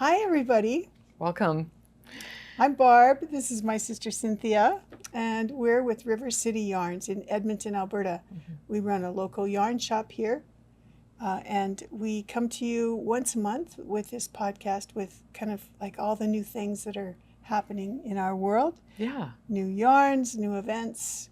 Hi, everybody. Welcome. I'm Barb. This is my sister Cynthia, and we're with River City Yarns in Edmonton, Alberta. We run a local yarn shop here, and we come to you once a month with this podcast with kind of like all the new things that are happening in our world. Yeah. New yarns, new events,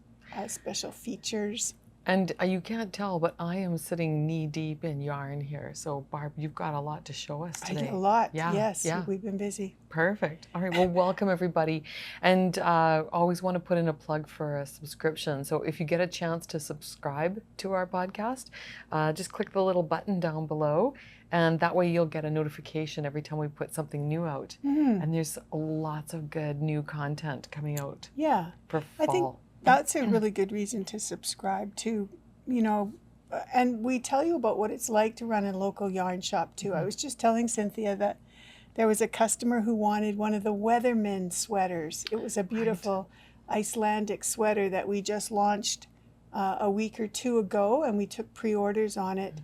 special features. And you can't tell, but I am sitting knee deep in yarn here. So Barb, you've got a lot to show us today. A lot, yeah, yes. Yeah. We've been busy. Perfect. All right, well, welcome everybody. And always want to put in a plug for a subscription. So if you get a chance to subscribe to our podcast, just click the little button down below. And that way you'll get a notification every time we put something new out. And there's lots of good new content coming out. Yeah. For fall. I think that's a really good reason to subscribe to, and we tell you about what it's like to run a local yarn shop too. I was just telling Cynthia that there was a customer who wanted one of the Weatherman sweaters. It was a beautiful Icelandic sweater that we just launched a week or two ago, and we took pre-orders on it.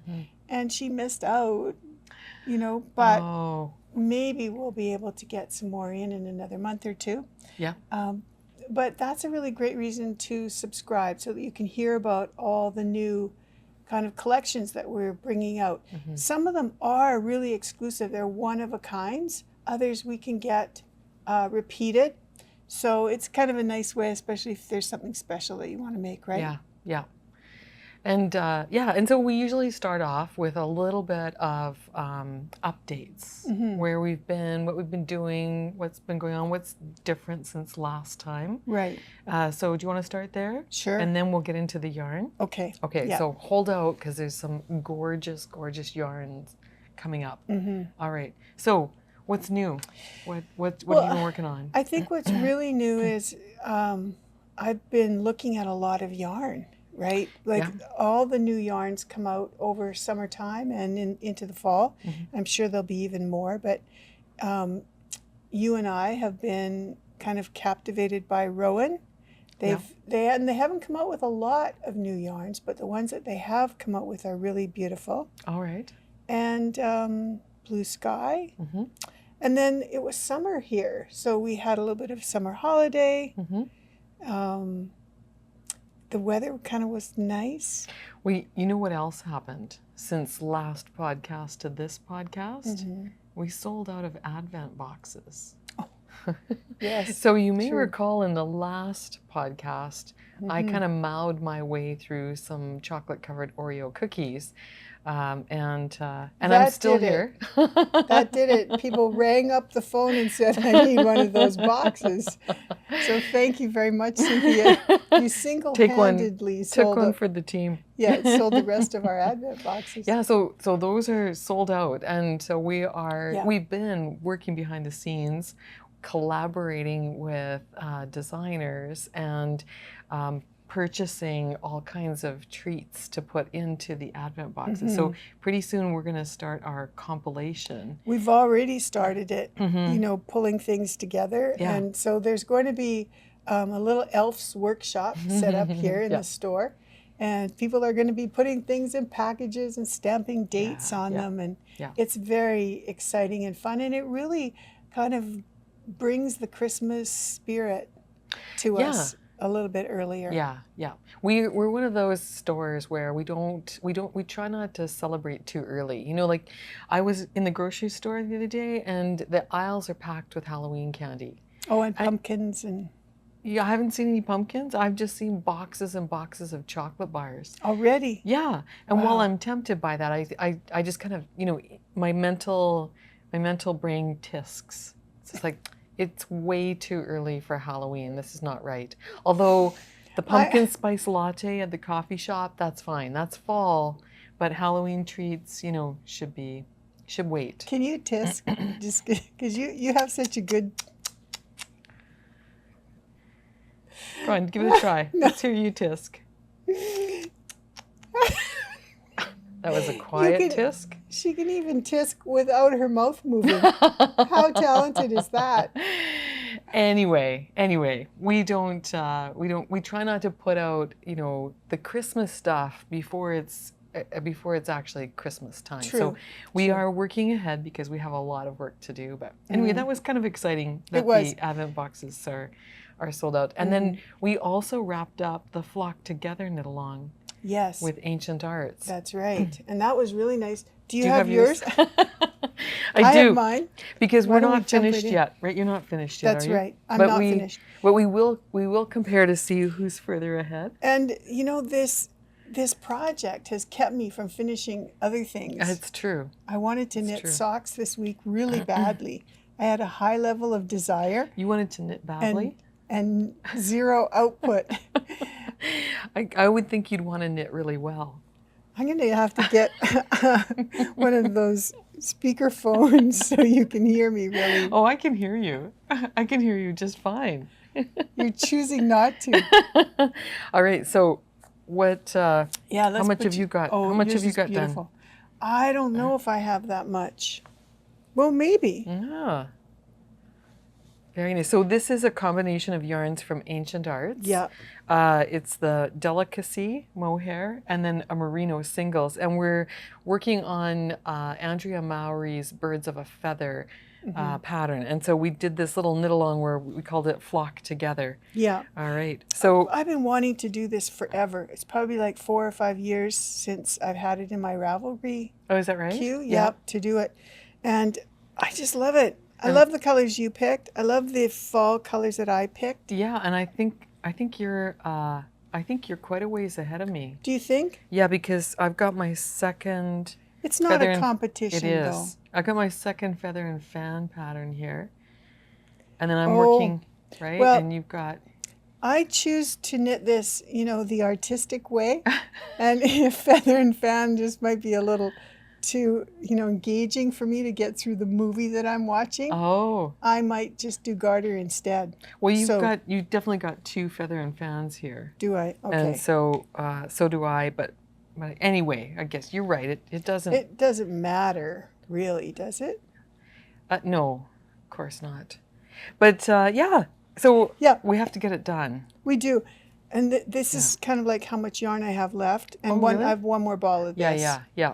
And she missed out, but maybe we'll be able to get some more in another month or two. Yeah. But that's a really great reason to subscribe so that you can hear about all the new kind of collections that we're bringing out. Some of them are really exclusive. They're one of a kinds. Others we can get repeated. So it's kind of a nice way, especially if there's something special that you want to make, right? Yeah, yeah. And and so we usually start off with a little bit of updates, where we've been, what we've been doing, what's been going on, what's different since last time. Right. So do you want to start there? Sure. And then we'll get into the yarn. Okay. Okay, Yeah. So hold out because there's some gorgeous, gorgeous yarns coming up. All right. So what's new? What have you been working on? I think what's really new is I've been looking at a lot of yarn. Right? Like all the new yarns come out over summertime and into the fall. I'm sure there'll be even more, but you and I have been kind of captivated by Rowan. They haven't come out with a lot of new yarns, but the ones that they have come out with are really beautiful. All right. And Blue Sky. And then it was summer here, so we had a little bit of summer holiday. The weather kind of was nice. You know what else happened since last podcast to this podcast? We sold out of Advent boxes. Yes. So you may recall in the last podcast, I kind of mowed my way through some chocolate-covered Oreo cookies. And I'm still here. That did it. People rang up the phone and said, I need one of those boxes. So thank you very much, Cynthia. You single-handedly took one for the team. Yeah, sold the rest of our Advent boxes. Yeah, so those are sold out. And so we've been working behind the scenes, collaborating with designers and purchasing all kinds of treats to put into the Advent boxes. So pretty soon we're going to start our compilation. We've already started it, pulling things together. And so there's going to be a little elf's workshop set up here in the store. And people are going to be putting things in packages and stamping dates on them. And it's very exciting and fun. And it really kind of brings the Christmas spirit to us a little bit earlier. Yeah. We're one of those stores where we try not to celebrate too early. Like I was in the grocery store the other day and the aisles are packed with Halloween candy. Oh, and pumpkins and... Yeah, I haven't seen any pumpkins. I've just seen boxes and boxes of chocolate bars. Already? Yeah. And while I'm tempted by that, I just kind of, my mental brain tisks. It's just like, it's way too early for Halloween. This is not right. Although the pumpkin spice latte at the coffee shop, that's fine. That's fall. But Halloween treats, should wait. Can you tisk? Just because you have such a good... Go on, give it a try. Let's hear you tisk. That was a quiet tisk. She can even tisk without her mouth moving. How talented is that? Anyway, we try not to put out, the Christmas stuff before it's before it's actually Christmas time. True, So we true. are working ahead because we have a lot of work to do. But anyway, that was kind of exciting that It was. the Advent boxes are sold out. And then we also wrapped up the Flock Together knit along Yes. with Ancient Arts. That's right. And that was really nice. Do you Do you have yours? I do. have mine. Because Why we're don't we not jump finished right in? yet, right? You're not finished yet, That's are you? right. I'm But not finished. But we will compare to see who's further ahead. And you know, this project has kept me from finishing other things. It's true. I wanted to It's knit true. socks this week really badly. I had a high level of desire You wanted to knit badly? and zero output. I would think you'd want to knit really well. I'm going to have to get one of those speaker phones so you can hear me really. Oh, I can hear you. I can hear you just fine. You're choosing not to. All right. So, what? Yeah, how let's much put have you got? Oh, how much yours have you is got beautiful. I don't know if I have that much. Well, maybe. done? Yeah. Very nice. So this is a combination of yarns from Ancient Arts. Yeah. It's the Delicacy mohair and then a merino singles. And we're working on Andrea Mowry's Birds of a Feather pattern. And so we did this little knit along where we called it Flock Together. Yeah. All right. So I've been wanting to do this forever. It's probably like 4 or 5 years since I've had it in my Ravelry oh, is that right? queue. Yep, to do it. And I just love it. I love the colors you picked. I love the fall colors that I picked. Yeah, and I think you're quite a ways ahead of me. Do you think? Yeah, because I've got my second. It's not feather a and- competition, It is. though. I got my second feather and fan pattern here, and then I'm Oh, working right, well- and you've got. I choose to knit this, you know, the artistic way. And feather and fan just might be a little too, you know, engaging for me to get through the movie that I'm watching. Oh, I might just do garter instead. well, you So- definitely got two feather and fans here, Do I? Okay. and so do I. But anyway, I guess you're right. It doesn't. It doesn't matter, really, does it? No, of course not. But yeah, so Yeah. we have to get it done. We do. And this is kind of like how much yarn I have left. And Oh, really? I have one more ball of this. Yeah.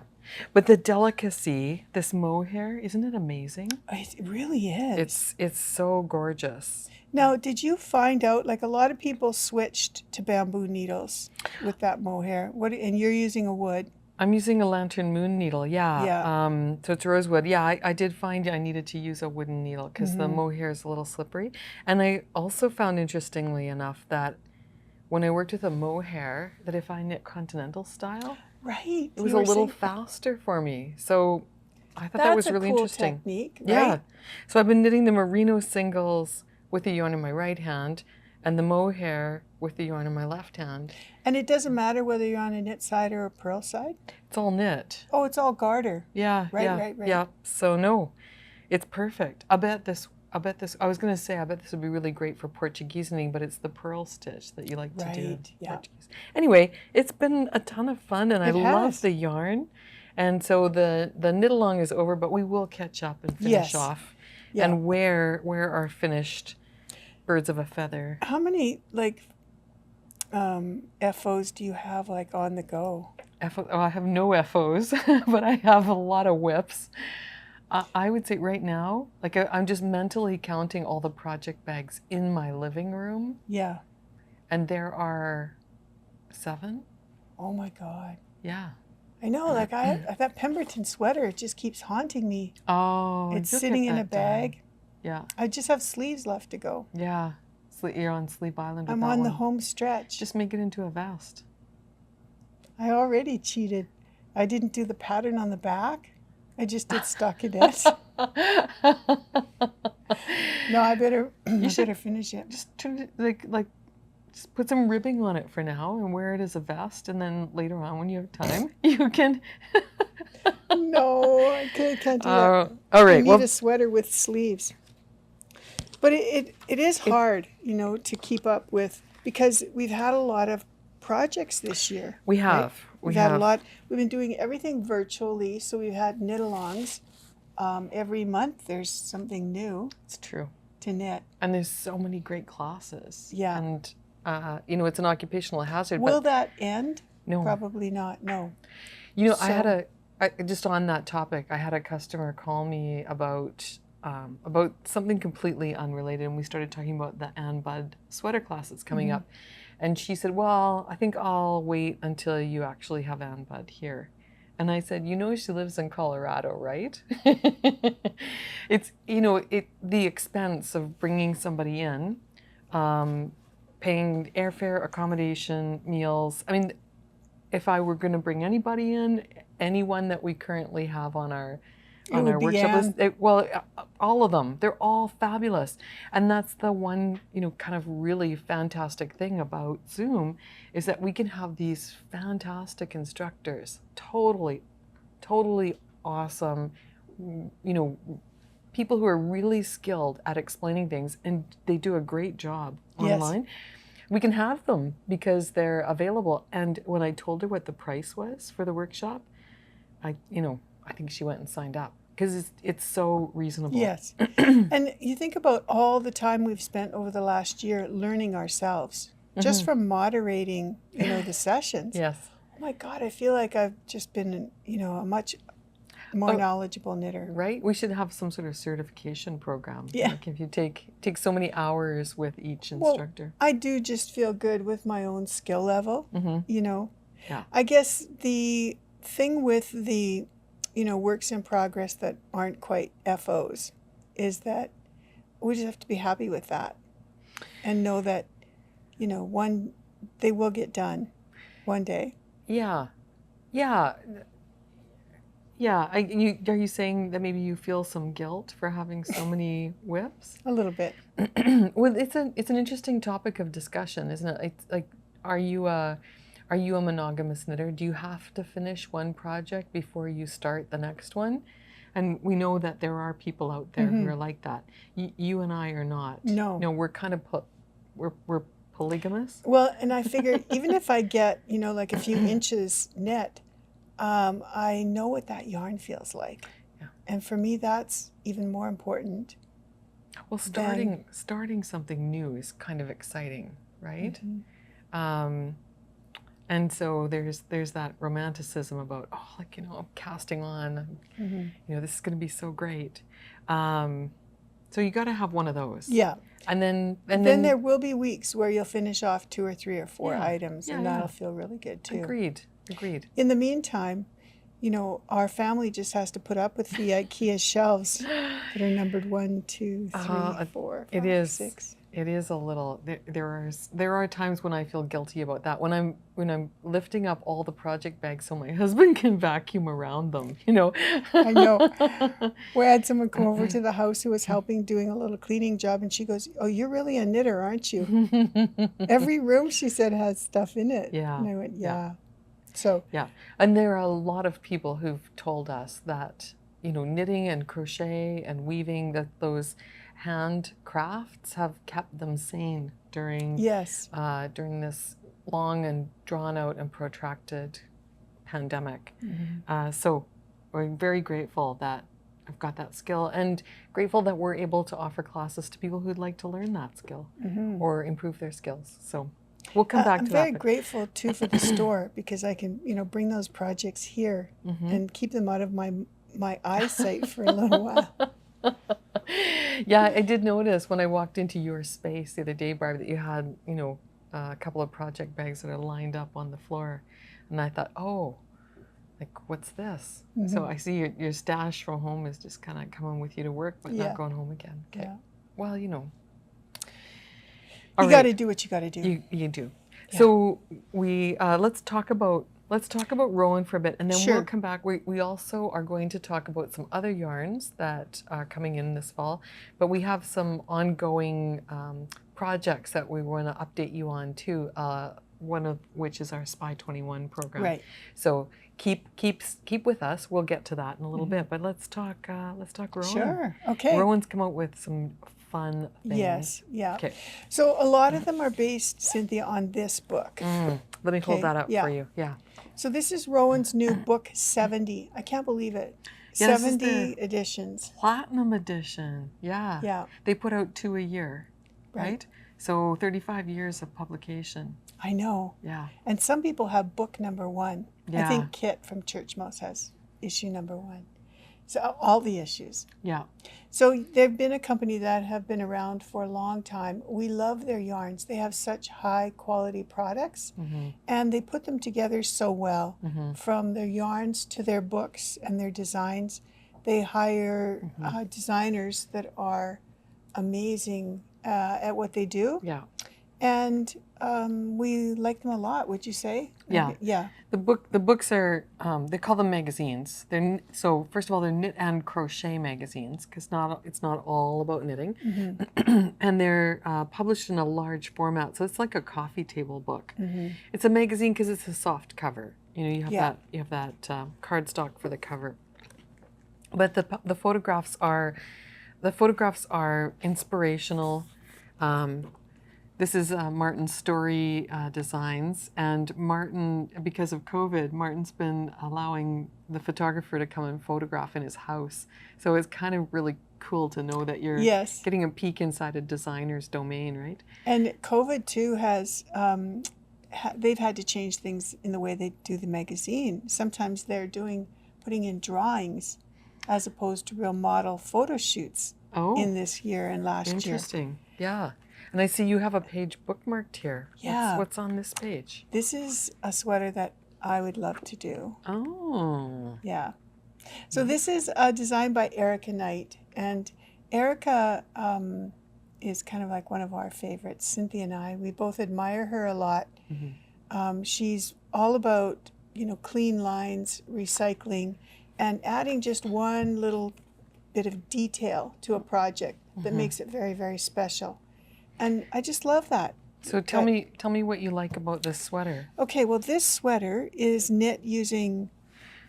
But the Delicacy, this mohair, isn't it amazing? It really is. It's so gorgeous. Now, did you find out, like a lot of people switched to bamboo needles with that mohair? And you're using a wood. I'm using a Lantern Moon needle, yeah. Yeah. So it's rosewood. Yeah, I did find I needed to use a wooden needle because the mohair is a little slippery. And I also found, interestingly enough, that when I worked with a mohair, that if I knit continental style, Right. it was a little faster for me. So I thought that was really cool interesting. technique, right? Yeah. So I've been knitting the merino singles with the yarn in my right hand and the mohair with the yarn in my left hand. And it doesn't matter whether you're on a knit side or a purl side? It's all knit. Oh, it's all garter. Yeah, Right. yeah. So no, it's perfect. I bet this would be really great for Portuguese knitting, but it's the purl stitch that you like to do in Right, yeah. Portuguese. Anyway, it's been a ton of fun and I It love has. the yarn. And so the knit along is over, but we will catch up and finish Yes. off Yeah. and wear our finished Birds of a Feather. How many, like, FOs do you have, like, on the go? I have no FOs, but I have a lot of whips. I would say right now, like I'm just mentally counting all the project bags in my living room, Yeah. and there are 7. Oh, my God. Yeah. I know, like, that Pemberton sweater, it just keeps haunting me. Oh, It's you'll sitting get in a that done. bag. Yeah, I just have sleeves left to go. yeah. You're on Sleep Island with I'm that on the one. home stretch. Just make it into a vest. I already cheated. I didn't do the pattern on the back. I just did stockinette. No, I better finish it. Just turn it like just put some ribbing on it for now and wear it as a vest, and then later on when you have time, you can. No, I can't do that. All right. I need Well, a sweater with sleeves. But it is hard, you know, to keep up with, because we've had a lot of projects this year. we have. Right? We We've have had a lot. We've been doing everything virtually, so we've had knit-alongs. Every month there's something new It's true. to knit. And there's so many great classes. Yeah. And, you know, it's an occupational hazard. Will but that end? no. Probably not. No. You know, So- just on that topic, I had a customer call me about something completely unrelated, and we started talking about the Ann Budd sweater class that's coming up. And she said, well, I think I'll wait until you actually have Ann Budd here. And I said, you know, she lives in Colorado, right? It's, you know, the expense of bringing somebody in, paying airfare, accommodation, meals. I mean, if I were going to bring anybody in, anyone that we currently have on our would be workshop Ann. list, all of them, they're all fabulous. And that's the one, you know, kind of really fantastic thing about Zoom is that we can have these fantastic instructors, totally awesome, you know, people who are really skilled at explaining things, and they do a great job online. We can have them because they're available. And when I told her what the price was for the workshop, I think she went and signed up because it's so reasonable. Yes. And you think about all the time we've spent over the last year learning ourselves, just from moderating, you know, the sessions. Yes. Oh my God, I feel like I've just been, you know, a much more knowledgeable knitter. Right? We should have some sort of certification program. Yeah. Like if you take so many hours with each instructor. Well, I do just feel good with my own skill level, you know. Yeah. I guess the thing with the, you know, works in progress that aren't quite FOs is that we just have to be happy with that and know that, you know, they will get done one day. Yeah. Yeah. Yeah. Are you saying that maybe you feel some guilt for having so many whips? A little bit. Well, it's an interesting topic of discussion, isn't it? It's like, are you a monogamous knitter? Do you have to finish one project before you start the next one? And we know that there are people out there who are like that. You and I are not. No. No, we're kind of we're polygamous. Well, and I figure even if I get, you know, like a few inches knit, I know what that yarn feels like. Yeah. And for me, that's even more important. Well, starting something new is kind of exciting, right? And so there's that romanticism about, oh, like, you know, I'm casting on, you know, this is going to be so great. So you got to have one of those. Yeah. And then there will be weeks where you'll finish off 2 or 3 or 4 items, and that'll yeah. feel really good too. Agreed. In the meantime, you know, our family just has to put up with the IKEA shelves that are numbered 1, 2, 3, 4, 5, 6. It is a little. There are times when I feel guilty about that. When I'm lifting up all the project bags so my husband can vacuum around them. You know. I know. We had someone come over to the house who was helping doing a little cleaning job, and she goes, "Oh, you're really a knitter, aren't you?" Every room, she said, has stuff in it. Yeah. And I went, yeah. So. Yeah, and there are a lot of people who've told us that, you know, knitting and crochet and weaving, that those handcrafts have kept them sane during during this long and drawn out and protracted pandemic. So we're very grateful that I've got that skill, and grateful that we're able to offer classes to people who'd like to learn that skill or improve their skills. So we'll come back to that. I'm very grateful too for the store, because I can, you know, bring those projects here and keep them out of my eyesight for a little while. Yeah, I did notice when I walked into your space the other day, Barb, that you had, you know, a couple of project bags that are lined up on the floor. And I thought, oh, like, what's this? So I see your stash from home is just kind of coming with you to work, but not going home again. Okay. Yeah. Well, you know. You got to do what you got to do. You do. Yeah. So we let's talk about Rowan for a bit, and then we'll come back. We also are going to talk about some other yarns that are coming in this fall, but we have some ongoing projects that we want to update you on too. One of which is our Spy 21 program. Right. So keep with us. We'll get to that in a little bit, but let's talk Rowan. Sure. Okay. Rowan's come out with some fun things. Yes. Yeah. Okay. So a lot of them are based, Cynthia, on this book. Let me hold that up for you. Yeah. So this is Rowan's new book 70. I can't believe it. Yeah, 70 editions. Platinum edition. Yeah. Yeah. They put out 2 a year, right? So 35 years of publication. I know. Yeah. And some people have book number 1. Yeah. I think Kit from Church Mouse has issue number 1. So all the issues. Yeah. So they've been a company that have been around for a long time. We love their yarns. They have such high quality products, and they put them together so well. From their yarns to their books and their designs. They hire designers that are amazing at what they do. Yeah. And we like them a lot, would you say? Yeah. Yeah. The books are, they call them magazines. So first of all, they're knit and crochet magazines, because it's not all about knitting. And they're published in a large format, so it's like a coffee table book. It's a magazine because it's a soft cover. You know, you have that cardstock for the cover. But the photographs are inspirational. This is Martin's Story Designs, and Martin, because of COVID, Martin's been allowing the photographer to come and photograph in his house. So it's kind of really cool to know that you're getting a peek inside a designer's domain, right? And COVID too has, they've had to change things in the way they do the magazine. Sometimes they're putting in drawings as opposed to real model photo shoots in this year and last year. Interesting, yeah. And I see you have a page bookmarked here. Yeah. What's on this page? This is a sweater that I would love to do. Oh. Yeah. So this is designed by Erica Knight. And Erica is kind of like one of our favorites. Cynthia and I, we both admire her a lot. She's all about, clean lines, recycling, and adding just one little bit of detail to a project that makes it very, very special. And I just love that. So tell me what you like about this sweater. Okay, well, this sweater is knit using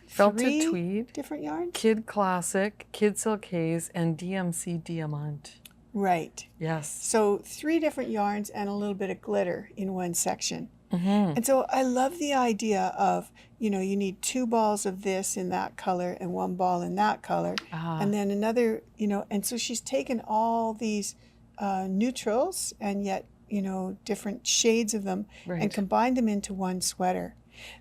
Felted tweed, different yarns. Kid Classic, Kid Silk Haze, and DMC Diamant. Right. Yes. So 3 different yarns and a little bit of glitter in one section. And so I love the idea of, you need 2 balls of this in that color and 1 ball in that color. And then another, and so she's taken all these neutrals and yet, different shades of them and combined them into one sweater.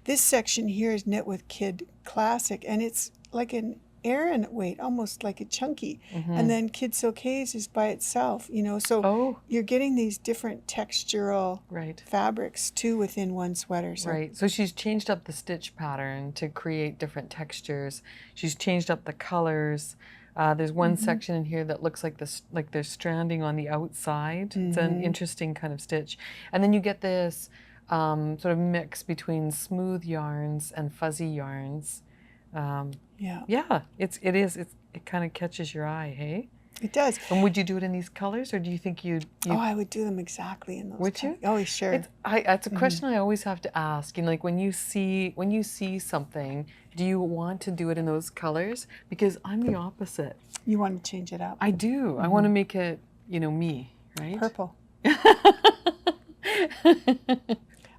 This section here is knit with Kid Classic, and it's like an Aran weight, almost like a chunky. And then Kid Silk Haze is by itself, so you're getting these different textural fabrics too within one sweater. So. So she's changed up the stitch pattern to create different textures. She's changed up the colors. There's one section in here that looks like there's stranding on the outside. It's an interesting kind of stitch. And then you get this sort of mix between smooth yarns and fuzzy yarns. It kind of catches your eye, hey? It does. And would you do it in these colors, or do you think you'd Oh, I would do them exactly in those. Would you? Oh, sure. It's a question I always have to ask. Like when you see something, do you want to do it in those colors? Because I'm the opposite. You want to change it up. I do. I want to make it, me, right? Purple.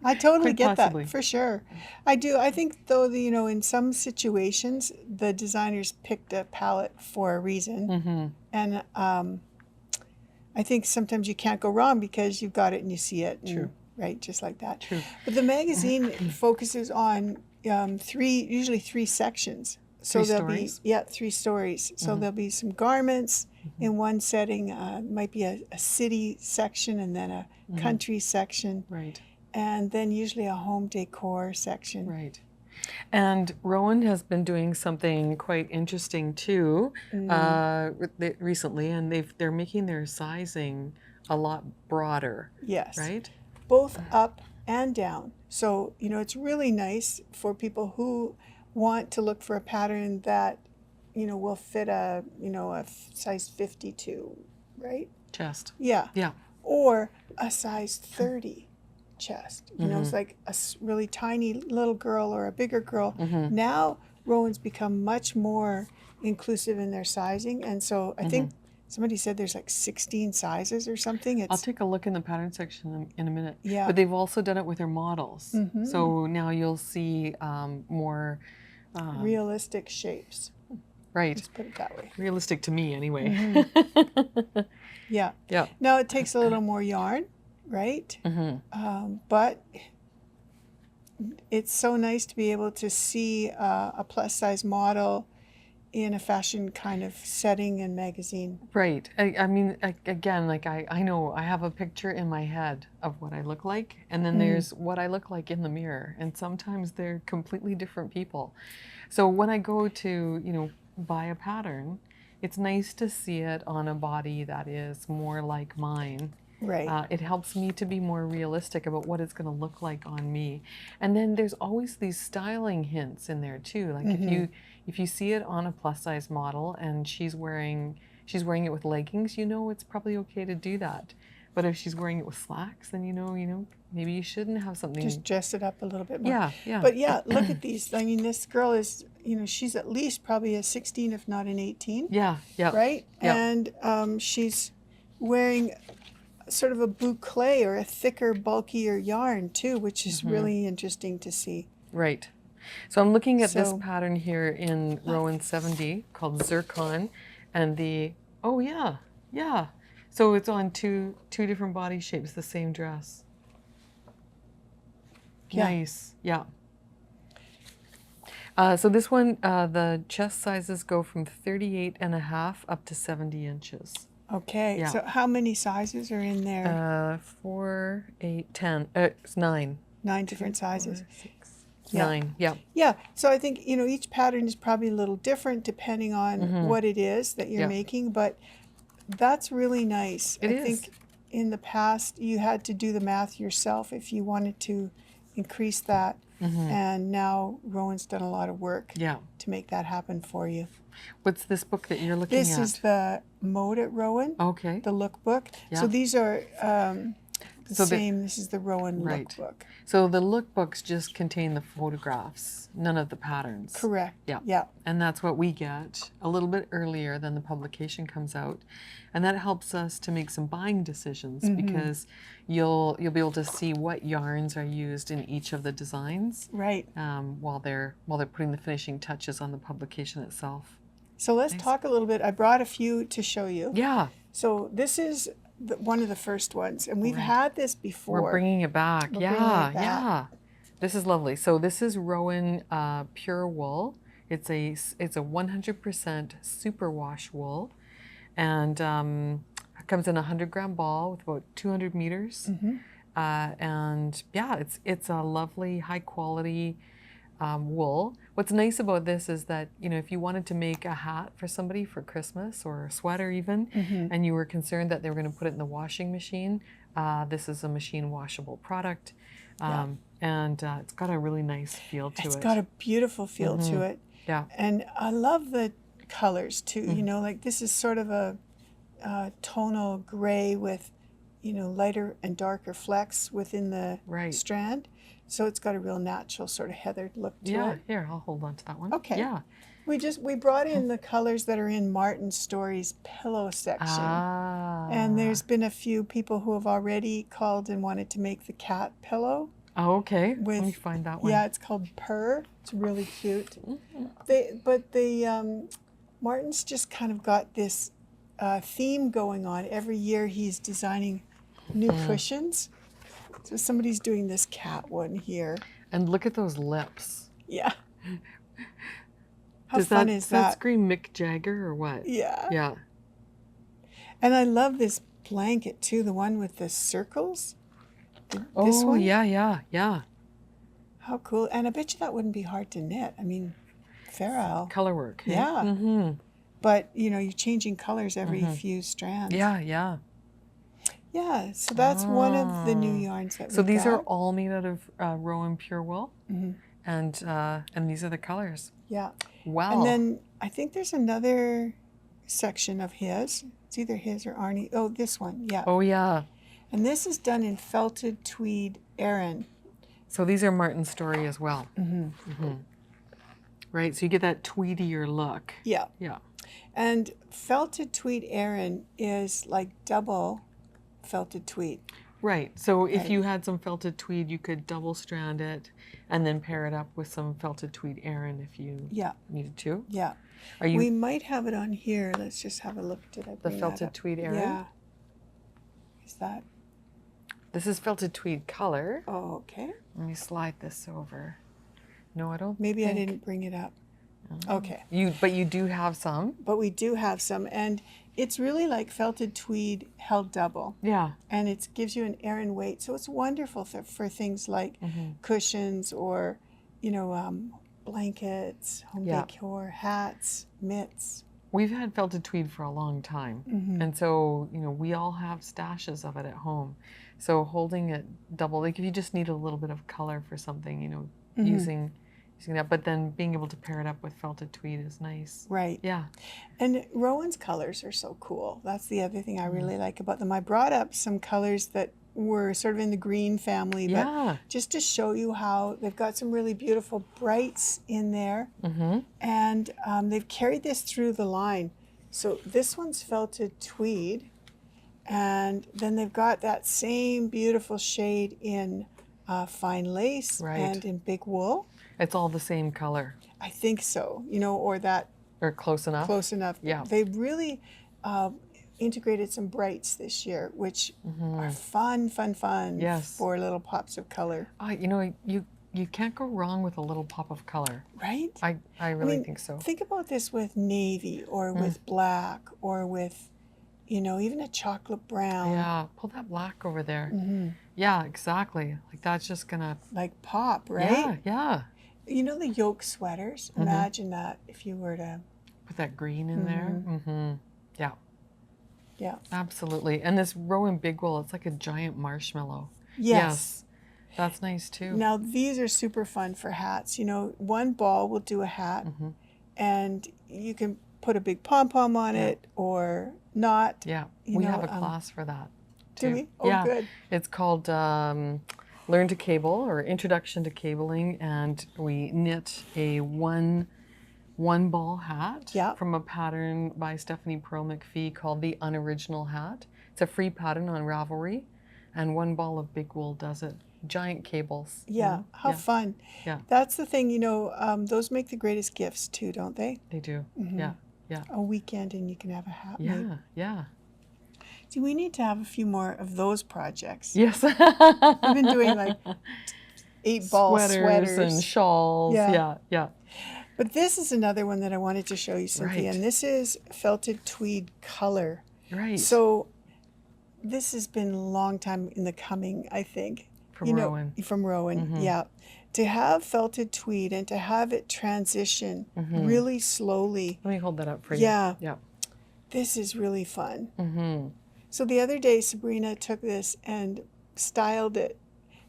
I totally get that, for sure. I do. I think, though, in some situations, the designers picked a palette for a reason. And I think sometimes you can't go wrong because you've got it and you see it. True. Right, just like that. True. But the magazine focuses on usually three sections. So there'll be 3 stories. So there'll be some garments in one setting. Might be a city section and then a country section. Right. And then usually a home decor section. Right. And Rowan has been doing something quite interesting too recently, and they're making their sizing a lot broader. Yes. Right? Both up and down. So, it's really nice for people who want to look for a pattern that, will fit a size 52, right? Chest. Yeah. Yeah. Or a size 30 chest. It's like a really tiny little girl or a bigger girl. Now, Rowan's become much more inclusive in their sizing. And so I think somebody said there's like 16 sizes or something. I'll take a look in the pattern section in a minute. Yeah. But they've also done it with their models. So now you'll see more realistic shapes. Right. Let's put it that way. Realistic to me, anyway. Yeah. Yeah. Now it takes a little more yarn, right? But it's so nice to be able to see a plus size model in a fashion kind of setting and magazine. Right. I mean, again, like I know I have a picture in my head of what I look like, and then there's what I look like in the mirror, and sometimes they're completely different people. So when I go to, you know, buy a pattern, it's nice to see it on a body that is more like mine. Right. It helps me to be more realistic about what it's going to look like on me. And then there's always these styling hints in there too. Like if you see it on a plus size model and she's wearing it with leggings, you know it's probably okay to do that. But if she's wearing it with slacks, then you know maybe you shouldn't have something. Just dress it up a little bit more. Yeah, yeah. But yeah, look at these. I mean, this girl is, you know, she's at least probably a 16, if not an 18. Yeah, yeah. Right? Yeah. And she's wearing sort of a boucle or a thicker, bulkier yarn too, which is really interesting to see. Right. So I'm looking at this pattern here in Rowan 70 called Zircon, and oh yeah, yeah. So it's on two different body shapes, the same dress. Yeah. Nice, yeah. So this one, the chest sizes go from 38.5 up to 70 inches. Okay, Yeah. so how many sizes are in there? 4, 8, 10, it's 9. 9 different sizes. 4, 6, Yeah. 9, yeah. Yeah, so I think, you know, each pattern is probably a little different depending on what it is that you're making, but that's really nice. It I is. think in the past you had to do the math yourself if you wanted to increase that, and now Rowan's done a lot of work to make that happen for you. What's this book that you're looking at? This is the Mode at Rowan, Okay. the lookbook. Yeah. So these are the So same. This is the Rowan Right. lookbook. So the lookbooks just contain the photographs, none of the patterns. Correct. Yeah. Yeah. And that's what we get a little bit earlier than the publication comes out. And that helps us to make some buying decisions because you'll be able to see what yarns are used in each of the designs Right. while they're putting the finishing touches on the publication itself. So let's talk a little bit. I brought a few to show you. Yeah. So this is one of the first ones, and we've had this before. We're bringing it back. We're Yeah, bringing it back. yeah. This is lovely. So this is Rowan pure wool. It's a 100% superwash wool, and it comes in a 100-gram ball with about 200 meters. And yeah, it's a lovely, high quality wool. What's nice about this is that, you know, if you wanted to make a hat for somebody for Christmas or a sweater even, and you were concerned that they were going to put it in the washing machine, this is a machine washable product. And it's got a really nice feel to it. It's got a beautiful feel to it. Yeah. And I love the colors too. You know, like this is sort of a tonal gray with, you know, lighter and darker flecks within the strand. So it's got a real natural sort of heathered look to it. Yeah, here, I'll hold on to that one. Okay. Yeah. We brought in the colors that are in Martin Story's pillow section. And there's been a few people who have already called and wanted to make the cat pillow. Oh, okay. Let me find that one. Yeah, it's called Purr. It's really cute. Martin's just kind of got this theme going on. Every year he's designing new cushions. So somebody's doing this cat one here. And look at those lips. Yeah. How fun is that? Does that scream Mick Jagger or what? Yeah. Yeah. And I love this blanket too, the one with the circles. This one? Yeah. How cool. And I bet you that wouldn't be hard to knit. I mean, Farrell. Color work. Hey? Yeah. But, you know, you're changing colors every few strands. Yeah. Yeah, so that's one of the new yarns that we got. So these are all made out of Rowan pure wool, and these are the colors. Yeah. Wow. And then I think there's another section of his. It's either his or Arnie. Oh, this one. Yeah. Oh yeah. And this is done in felted tweed Aran. So these are Martin Story as well. Right. So you get that tweedier look. Yeah. Yeah. And felted tweed Aran is like double felted tweed. Right. So if you had some felted tweed, you could double strand it and then pair it up with some felted tweed Aran if you needed to. Yeah. We might have it on here. Let's just have a look. Did I bring the felted tweed Aran? Yeah. Is that? This is felted tweed color. Oh, okay. Let me slide this over. No, I don't Maybe I think- didn't bring it up. Oh. Okay. But you do have some. But we do have some, and it's really like felted tweed held double. Yeah. And it gives you an Aran weight. So it's wonderful for things like cushions or, you know, blankets, home decor, hats, mitts. We've had felted tweed for a long time. And so, you know, we all have stashes of it at home. So holding it double, like if you just need a little bit of color for something, you know, using that, but then being able to pair it up with felted tweed is nice. Right. Yeah. And Rowan's colors are so cool. That's the other thing I really like about them. I brought up some colors that were sort of in the green family, but just to show you how they've got some really beautiful brights in there. And they've carried this through the line. So this one's felted tweed, and then they've got that same beautiful shade in fine lace and in big wool. It's all the same color. I think so, you know, or that. Or close enough. Close enough. Yeah. They really integrated some brights this year, which are fun for little pops of color. You know, you can't go wrong with a little pop of color. Right? I really think so. Think about this with navy or with black or with, you know, even a chocolate brown. Yeah, pull that black over there. Yeah, exactly. Like that's just gonna... Like pop, right? Yeah, yeah. You know the yoke sweaters? Imagine that if you were to... Put that green in there. Yeah. Yeah. Absolutely. And this Rowan big wool, it's like a giant marshmallow. Yes. That's nice too. Now these are super fun for hats. You know, one ball will do a hat and you can put a big pom-pom on it or not. Yeah. We have a class for that too. Do we? Oh, good. It's called Learn to Cable or Introduction to Cabling, and we knit a one ball hat from a pattern by Stephanie Pearl McPhee called the Unoriginal Hat. It's a free pattern on Ravelry, and one ball of big wool does it. Giant cables. Yeah, how fun. Yeah. That's the thing, you know, those make the greatest gifts too, don't they? They do. Yeah, yeah. A weekend and you can have a hat made. Yeah, yeah. See, we need to have a few more of those projects. Yes. We've been doing like 8-ball sweaters and shawls. Yeah, yeah. But this is another one that I wanted to show you, Cynthia, and this is felted tweed color. Right. So this has been a long time in the coming, I think. From Rowan. From Rowan, yeah. To have felted tweed and to have it transition really slowly. Let me hold that up for you. Yeah. Yeah. This is really fun. So the other day, Sabrina took this and styled it.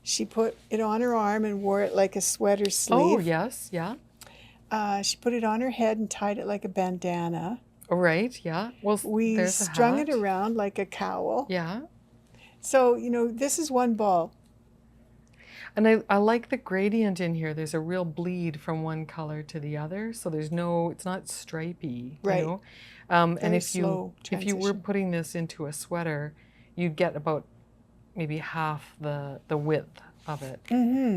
She put it on her arm and wore it like a sweater sleeve. Oh, yes, yeah. She put it on her head and tied it like a bandana. Oh, right, yeah. Well, we strung it around like a cowl. Yeah. So, you know, this is one ball. And I like the gradient in here. There's a real bleed from one color to the other. So there's no, it's not stripy, right. You know? And if you were transition. putting this into a sweater, you'd get about maybe half the width of it.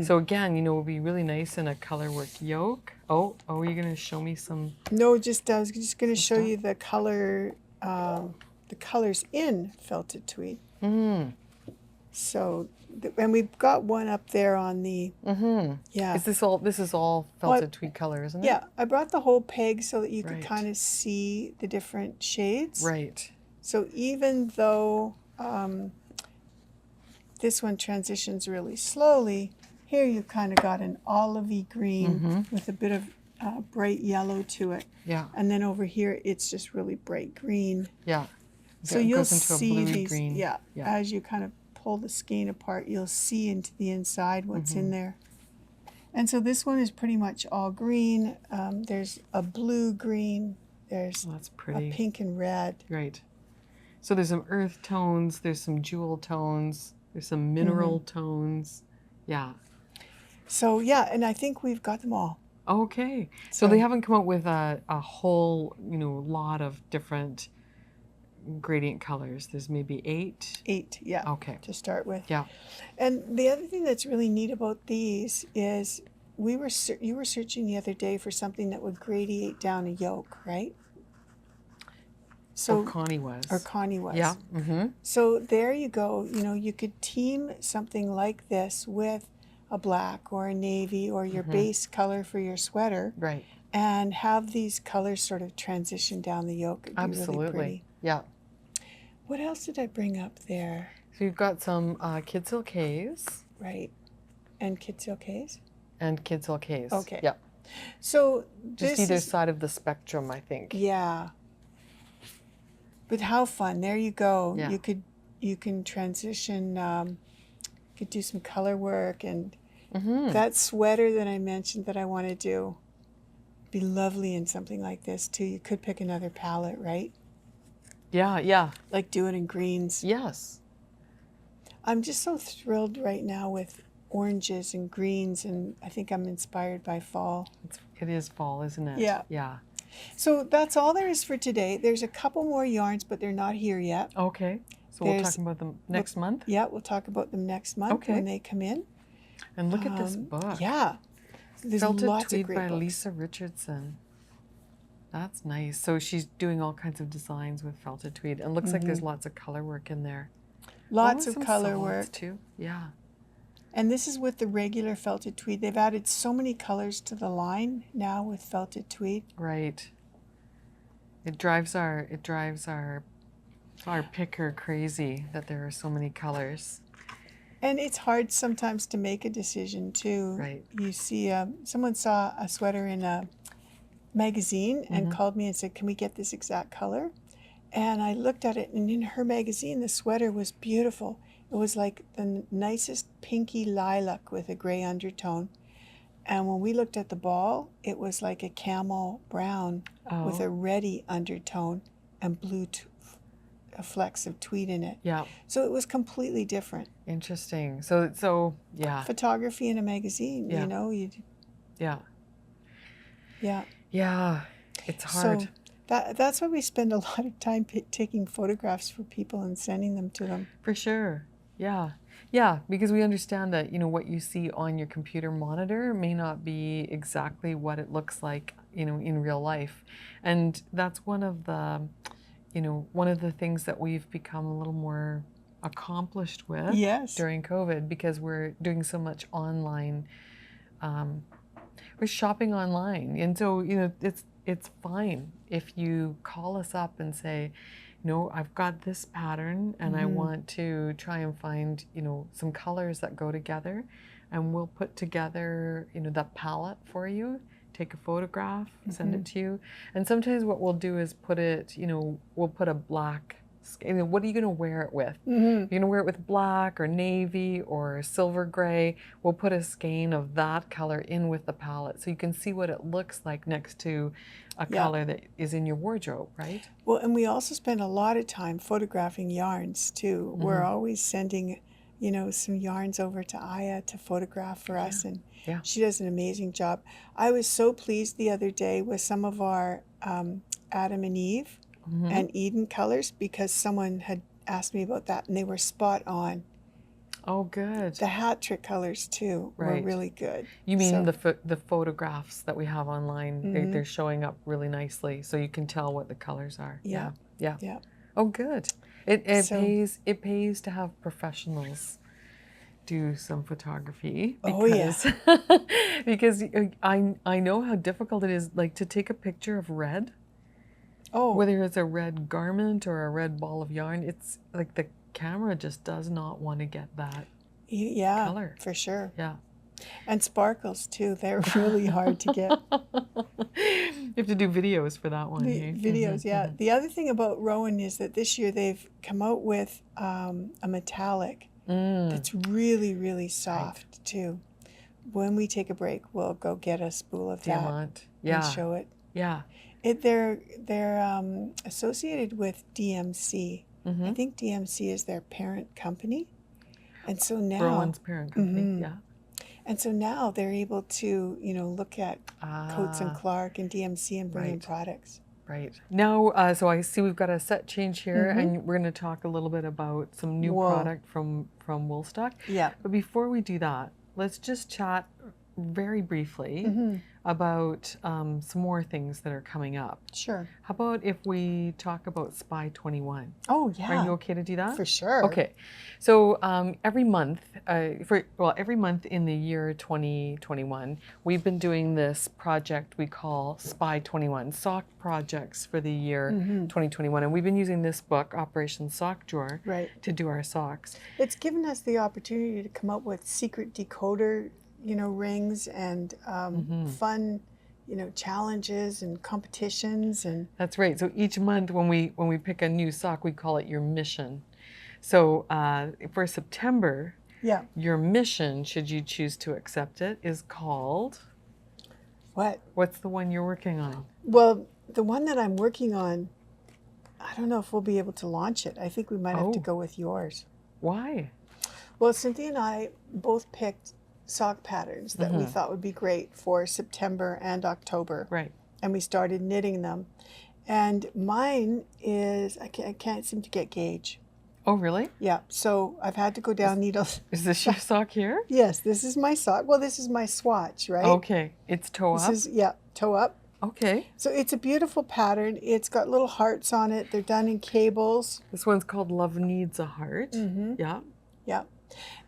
So again, you know, it would be really nice in a color work yoke. Oh, you're going to show me some? No, I was just going to show you the color, the colors in felted tweed. So, and we've got one up there on the, yeah. This is all felted tweed color, isn't it? Yeah, I brought the whole peg so that you could kind of see the different shades. Right. So even though this one transitions really slowly, here you've kind of got an olivey green with a bit of bright yellow to it. Yeah. And then over here, it's just really bright green. Yeah. So you'll see these, as you kind of pull the skein apart, you'll see into the inside what's in there. And so this one is pretty much all green. There's a blue green. There's that's pretty. A pink and red. Right. So there's some earth tones. There's some jewel tones. There's some mineral tones. Yeah. So yeah, and I think we've got them all. Okay. So they haven't come up with a whole, you know, lot of different gradient colors. There's maybe 8? 8, yeah. Okay. To start with. Yeah. And the other thing that's really neat about these is you were searching the other day for something that would gradiate down a yoke, right? So Connie was. Or Connie was. Yeah. Mm-hmm. So there you go. You know, you could team something like this with a black or a navy or your base color for your sweater. Right. And have these colors sort of transition down the yoke. It'd be Absolutely. really pretty. Yeah. What else did I bring up there? So you've got some kid silkes. Right. And kid silkes? And kid silkes. Okay. Yeah. So just either side of the spectrum, I think. Yeah. But how fun. There you go. Yeah. You can transition, could do some color work, and that sweater that I mentioned that I want to do be lovely in something like this too. You could pick another palette, right? Yeah, yeah. Like do it in greens. Yes. I'm just so thrilled right now with oranges and greens, and I think I'm inspired by fall. It is fall, isn't it? Yeah. Yeah. So that's all there is for today. There's a couple more yarns, but they're not here yet. Okay. So we'll talk about them next month? Yeah, we'll talk about them next month when they come in. And look at this book. Yeah. There's Felted lots Tweed of great by books. Lisa Richardson. That's nice. So she's doing all kinds of designs with felted tweed, and looks like there's lots of color work in there. Lots of some color solids work too. Yeah. And this is with the regular felted tweed. They've added so many colors to the line now with felted tweed. Right. It drives our picker crazy that there are so many colors. And it's hard sometimes to make a decision too. Right. You see, someone saw a sweater in a magazine and called me and said, "Can we get this exact color?" And I looked at it, and in her magazine, the sweater was beautiful. It was like the nicest pinky lilac with a gray undertone. And when we looked at the ball, it was like a camel brown with a reddy undertone and blue flecks of tweed in it. Yeah. So it was completely different. Interesting. So yeah. Photography in a magazine, Yeah. you know. Yeah. Yeah. Yeah. It's hard. So that's why we spend a lot of time taking photographs for people and sending them to them. For sure. Yeah. Yeah, because we understand that, you know, what you see on your computer monitor may not be exactly what it looks like, you know, in real life. And that's one of the, you know, one of the things that we've become a little more accomplished with during COVID, because we're doing so much online. We're shopping online. And so, you know, it's fine if you call us up and say, no, I've got this pattern and I want to try and find, you know, some colors that go together, and we'll put together, you know, that palette for you, take a photograph, send it to you. And sometimes what we'll do is put it, you know, we'll put a black, you know, what are you going to wear it with? You're going to wear it with black or navy or silver gray. We'll put a skein of that color in with the palette so you can see what it looks like next to a color that is in your wardrobe, right? Well, and we also spend a lot of time photographing yarns too. We're always sending, you know, some yarns over to Aya to photograph for us, and she does an amazing job. I was so pleased the other day with some of our Adam and Eve and Eden colors, because someone had asked me about that and they were spot on. Oh, good. The hat trick colors too were really good. You mean the photographs that we have online? They're showing up really nicely, so you can tell what the colors are. Yeah. Oh, good. It pays to have professionals do some photography. Because, because I know how difficult it is, like, to take a picture of red. Oh. Whether it's a red garment or a red ball of yarn, it's like the camera just does not want to get that color. For sure. Yeah. And sparkles too. They're really hard to get. You have to do videos for that one. Videos, yeah. The other thing about Rowan is that this year they've come out with a metallic that's really, really soft too. When we take a break, we'll go get a spool of that and show it. Yeah. They're associated with DMC. I think DMC is their parent company. And so now Rowan's parent company, And so now they're able to, you know, look at Coates and Clark and DMC and bring in products. Right. Now, so I see we've got a set change here, and we're going to talk a little bit about some new product from Woolstok. Yeah. But before we do that, let's just chat very briefly about some more things that are coming up. Sure. How about if we talk about Spy 21? Oh, yeah. Are you okay to do that? For sure. Okay. So every month, every month in the year 2021, we've been doing this project we call Spy 21, sock projects for the year 2021. And we've been using this book, Operation Sock Drawer, to do our socks. It's given us the opportunity to come up with secret decoder, rings and fun, challenges and competitions and. That's right. So each month when we pick a new sock, we call it your mission. So for September, your mission, should you choose to accept it, is called. What? What's the one you're working on? Well, the one that I'm working on, I don't know if we'll be able to launch it. I think we might have to go with yours. Why? Well, Cynthia and I both picked sock patterns that we thought would be great for September and October. Right. And we started knitting them. And mine is, I can't seem to get gauge. Oh, really? Yeah. So I've had to go down needles. Is this your sock here? Yes, this is my sock. Well, this is my swatch, right? Okay. It's toe up? This is, toe up. Okay. So it's a beautiful pattern. It's got little hearts on it. They're done in cables. This one's called Love Needs a Heart. Yeah. Yeah.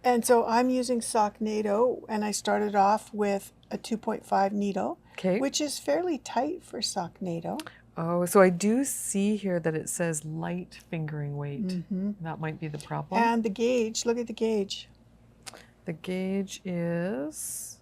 And so I'm using sock NATO, and I started off with a 2.5 needle, which is fairly tight for sock NATO. Oh, so I do see here that it says light fingering weight. That might be the problem. And the gauge, look at the gauge. The gauge is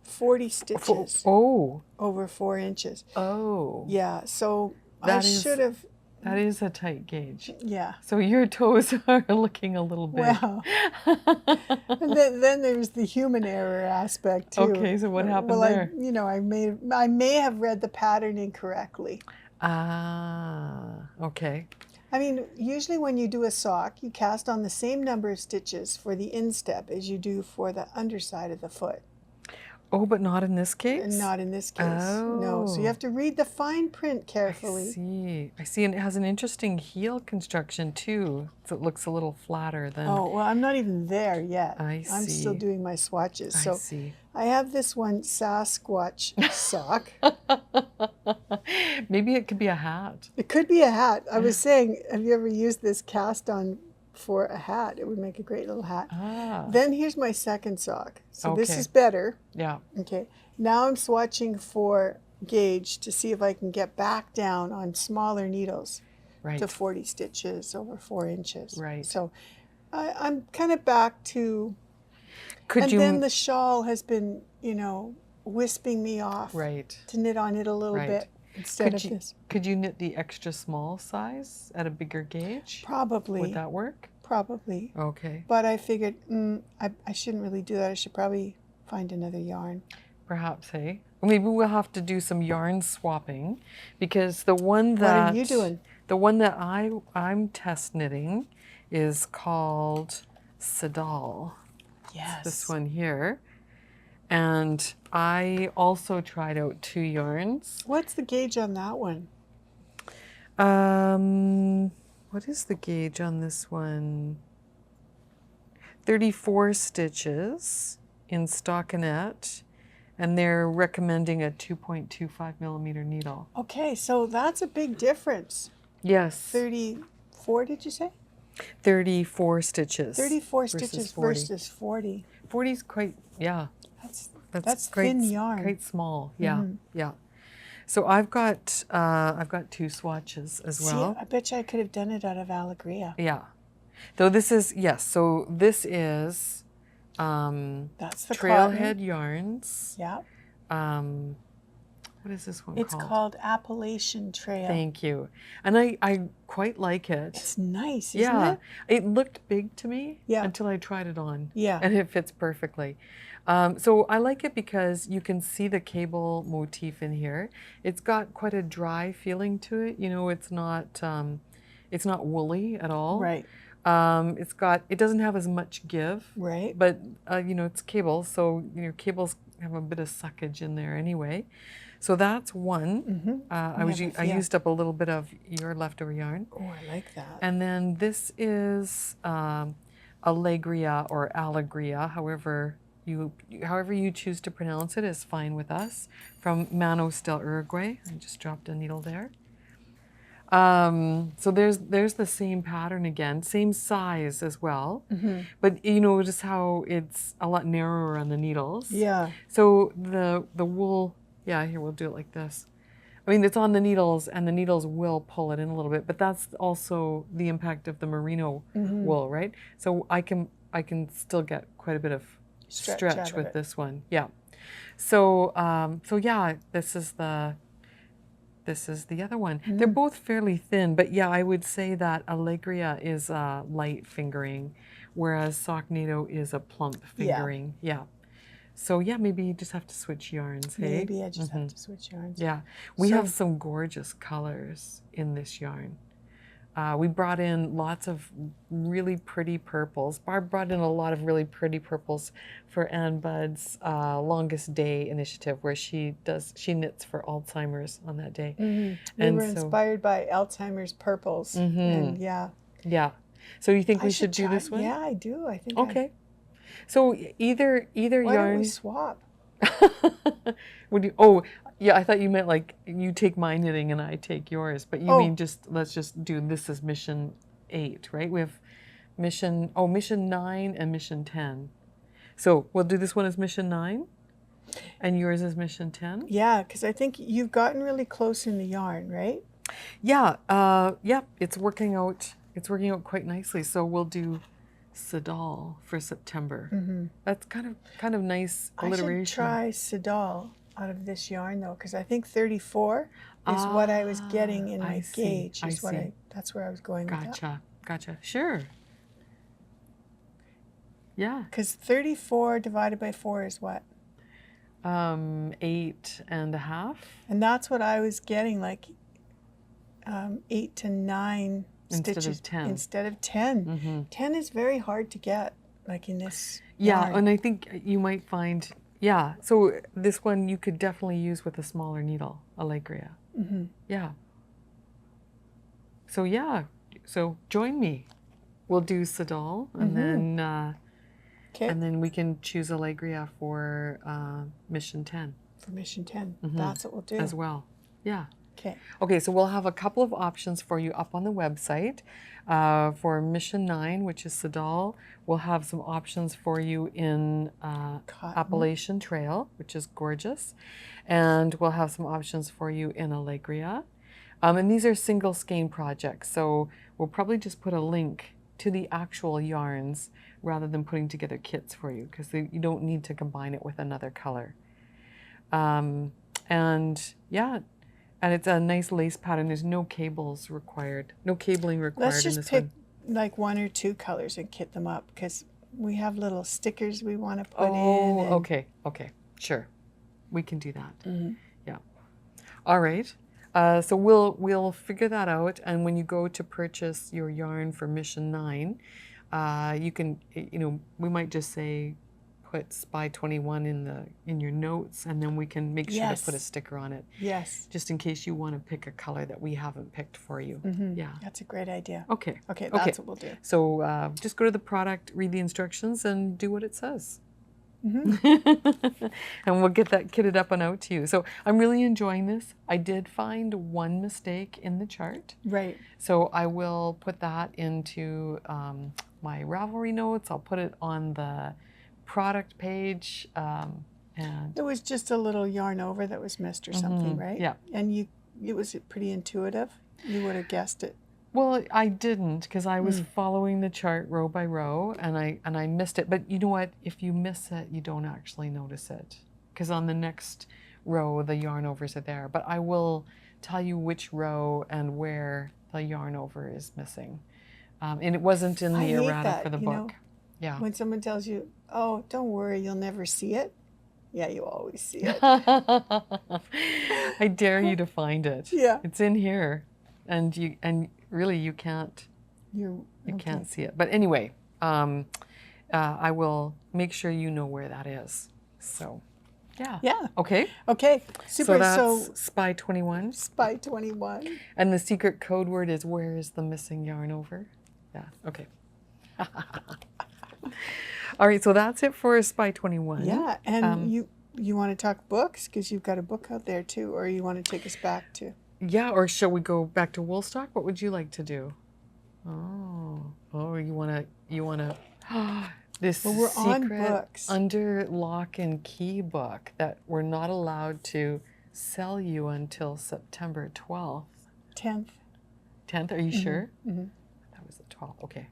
40 stitches. Over 4 inches. Oh. Yeah, so I should have. That is a tight gauge. Yeah. So your toes are looking a little big. Wow. And then there's the human error aspect too. Okay, so what happened there? I may have read the pattern incorrectly. Ah, okay. I mean, usually when you do a sock, you cast on the same number of stitches for the instep as you do for the underside of the foot. Oh, but not in this case? And not in this case. No. So you have to read the fine print carefully. I see. And it has an interesting heel construction too. So it looks a little flatter than. Oh, well, I'm not even there yet. I see. I'm still doing my swatches. I see. I have this one Sasquatch sock. Maybe it could be a hat. It could be a hat. I was saying, have you ever used this cast on for a hat? It would make a great little hat. Then here's my second sock. So this is better. Yeah. Okay. Now I'm swatching for gauge to see if I can get back down on smaller needles to 40 stitches over 4 inches. Right. So I'm kind of back to. Could you? Then the shawl has been, wisping me off. To knit on it a little bit instead of this. Could you knit the extra small size at a bigger gauge? Probably. Would that work? Probably. Okay. But I figured I shouldn't really do that. I should probably find another yarn. Perhaps, hey? Maybe we'll have to do some yarn swapping because the one that... What are you doing? The one that I'm test knitting is called Sadal. Yes. It's this one here. And I also tried out 2 yarns. What's the gauge on that one? What is the gauge on this one? 34 stitches in stockinette, and they're recommending a 2.25 millimeter needle. Okay, so that's a big difference. Yes. 34, did you say? 34 stitches. 34 stitches versus 40. 40 is quite, That's quite, thin yarn. Quite small, yeah. So I've got 2 swatches as well. See, I bet you I could have done it out of Alegria. Yeah. Though this is, so this is that's the Trailhead cotton. Yarns. Yeah. What is this one called? It's called? called Appalachian Trail. Thank you. And I quite like it. It's nice, isn't it? It looked big to me until I tried it on. Yeah. And it fits perfectly. So I like it because you can see the cable motif in here. It's got quite a dry feeling to it. It's not woolly at all. Right. It doesn't have as much give. Right. But it's cable, so cables have a bit of suckage in there anyway. So that's one. I used up a little bit of your leftover yarn. Oh, I like that. And then this is Alegria or Alegria, however however you choose to pronounce it is fine with us. From Manos Alegria. I just dropped a needle there. So there's the same pattern again, same size as well, but you notice how it's a lot narrower on the needles. Yeah. So the wool, yeah, here we'll do it like this. I mean, it's on the needles, and the needles will pull it in a little bit, but that's also the impact of the merino wool, right? So I can still get quite a bit of stretch with this one, yeah. So so yeah, this is the other one. They're both fairly thin, but yeah, I would say that Alegria is a light fingering, whereas Sock NATO is a plump fingering. Yeah. So yeah, maybe you just have to switch yarns, hey? Maybe I just have to switch yarns. Yeah. We have some gorgeous colors in this yarn. We brought in lots of really pretty purples. Barb brought in a lot of really pretty purples for Ann Budd's Longest Day initiative, where she knits for Alzheimer's on that day. We were inspired by Alzheimer's purples, and yeah. Yeah. So you think I we should do try. this one? Yeah, I do. I think. Okay. So either Why yarn. don't we swap? Would you? Oh, yeah. I thought you meant like you take my knitting and I take yours, but you mean let's just do this as mission 8, right? We have mission 9 and mission 10. So we'll do this one as mission 9, and yours as mission 10. Yeah, because I think you've gotten really close in the yarn, right? Yeah. Yeah. It's working out. It's working out quite nicely. So we'll do Sidal for September. That's kind of nice alliteration. I should try Sidal out of this yarn though, because I think 34 is what I was getting in my gauge. That's where I was going with that. Gotcha. Sure. Yeah. Because 34 divided by 4 is what? 8.5. And that's what I was getting, like 8 to 9 stitches instead of 10. 10 is very hard to get, like in this yarn. And I think you might find, so this one you could definitely use with a smaller needle, Alegria. Yeah. So join me. We'll do Sidal, and then we can choose Alegria for mission 10. For mission 10, that's what we'll do. As well, yeah. Okay, so we'll have a couple of options for you up on the website. For mission 9, which is Sidal, we'll have some options for you in Appalachian Trail, which is gorgeous. And we'll have some options for you in Alegria. And these are single skein projects, so we'll probably just put a link to the actual yarns rather than putting together kits for you, because you don't need to combine it with another color. And it's a nice lace pattern. There's no cables required, no cabling required. Let's just in this pick one. like 1 or 2 colors and kit them up, because we have little stickers we want to put in. Oh, okay, sure, we can do that. Yeah. All right. So we'll figure that out, and when you go to purchase your yarn for mission 9, you can, we might just say put SPY 21 in your notes, and then we can make sure to put a sticker on it. Yes. Just in case you want to pick a color that we haven't picked for you. Yeah. That's a great idea. Okay, that's what we'll do. So just go to the product, read the instructions, and do what it says. And we'll get that kitted up and out to you. So I'm really enjoying this. I did find one mistake in the chart. Right. So I will put that into my Ravelry notes. I'll put it on the product page. And it was just a little yarn over that was missed or something, right? Yeah. And it was pretty intuitive. You would have guessed it. Well, I didn't, because I was following the chart row by row, and I missed it. But you know what? If you miss it, you don't actually notice it, because on the next row the yarn overs are there. But I will tell you which row and where the yarn over is missing, and it wasn't in the errata for the book. Yeah. When someone tells you, "Oh, don't worry, you'll never see it," yeah, you always see it. I dare you to find it. Yeah. It's in here, and really you can't see it. But anyway, I will make sure you know where that is. So, yeah. Yeah. Okay. Okay. Super. So that's SPY 21. SPY 21. And the secret code word is, where is the missing yarn over? Yeah. Okay. All right, so that's it for Spy 21. Yeah, and you want to talk books because you've got a book out there too, or you want to take us back to? Yeah, or shall we go back to Woolstok? What would you like to do? Oh, you wanna this Well, we're on secret books. under lock and key book that we're not allowed to sell you until September 12th. 10th. 10th, are you sure? Mm-hmm. That was the 12th, okay.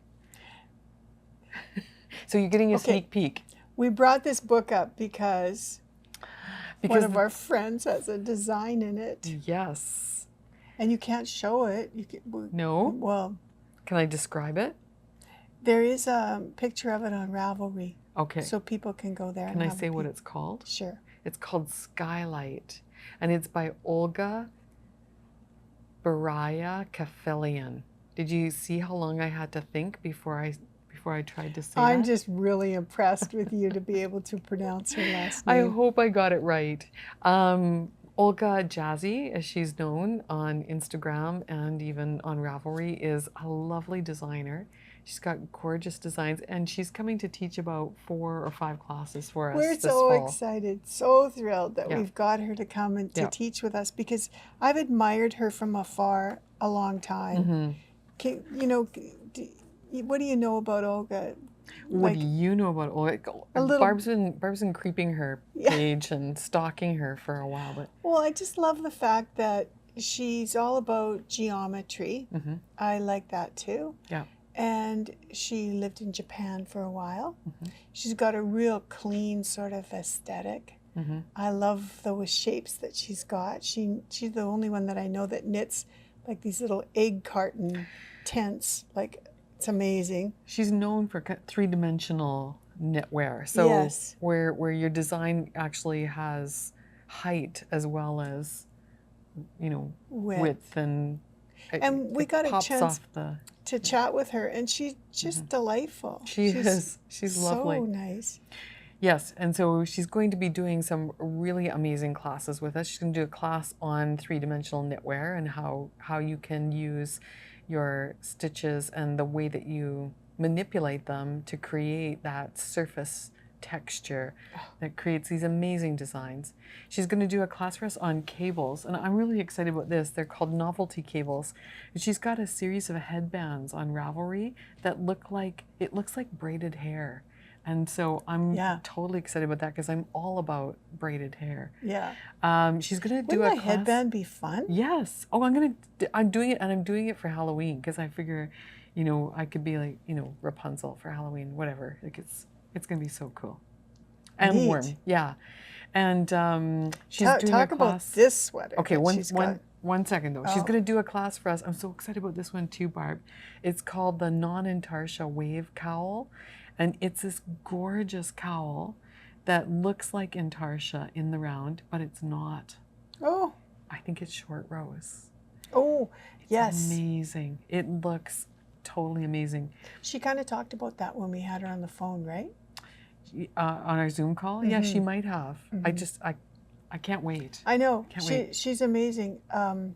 So you're getting a sneak peek. We brought this book up because one of our friends has a design in it. Yes. And you can't show it. No? Well, can I describe it? There is a picture of it on Ravelry. Okay. So people can go there. Can I say what it's called? Sure. It's called Skylight, and it's by Olga Kafelian. Did you see how long I had to think before I tried to say that? I'm just really impressed with you to be able to pronounce her last name. I hope I got it right. Olga Jazzy, as she's known on Instagram and even on Ravelry, is a lovely designer. She's got gorgeous designs, and she's coming to teach about 4 or 5 classes for us We're this so fall. excited, so thrilled that we've got her to come and to teach with us, because I've admired her from afar a long time. What do you know about Olga? What do you know about Olga? Barb's been creeping her page and stalking her for a while. But well, I just love the fact that she's all about geometry. I like that too. Yeah. And she lived in Japan for a while. She's got a real clean sort of aesthetic. I love those shapes that she's got. She's the only one that I know that knits like these little egg carton tents. Like, it's amazing. She's known for 3-dimensional knitwear. So where your design actually has height as well as, width and we got a chance to chat with her, and she's just delightful. She's lovely. So nice. Yes, and so she's going to be doing some really amazing classes with us. She's going to do a class on 3-dimensional knitwear and how you can use your stitches and the way that you manipulate them to create that surface texture that creates these amazing designs. She's going to do a class for us on cables, and I'm really excited about this. They're called novelty cables. And she's got a series of headbands on Ravelry that looks like braided hair. And so I'm totally excited about that because I'm all about braided hair. Yeah. She's going to do a class. Wouldn't a headband be fun? Yes. Oh, I'm doing it, and I'm doing it for Halloween because I figure, I could be like, Rapunzel for Halloween, whatever. Like it's going to be so cool. And neat. Warm. Yeah. And she's doing talk a class. about this sweater. Okay, one second though. Oh. She's going to do a class for us. I'm so excited about this one too, Barb. It's called the Non-Intarsha Wave Cowl. And it's this gorgeous cowl that looks like intarsha in the round, but it's not. Oh. I think it's short rows. Oh, it's yes. Amazing. It looks totally amazing. She kind of talked about that when we had her on the phone, right? On our Zoom call? Yeah, she might have. I can't wait. I know. Can't wait. She's amazing. And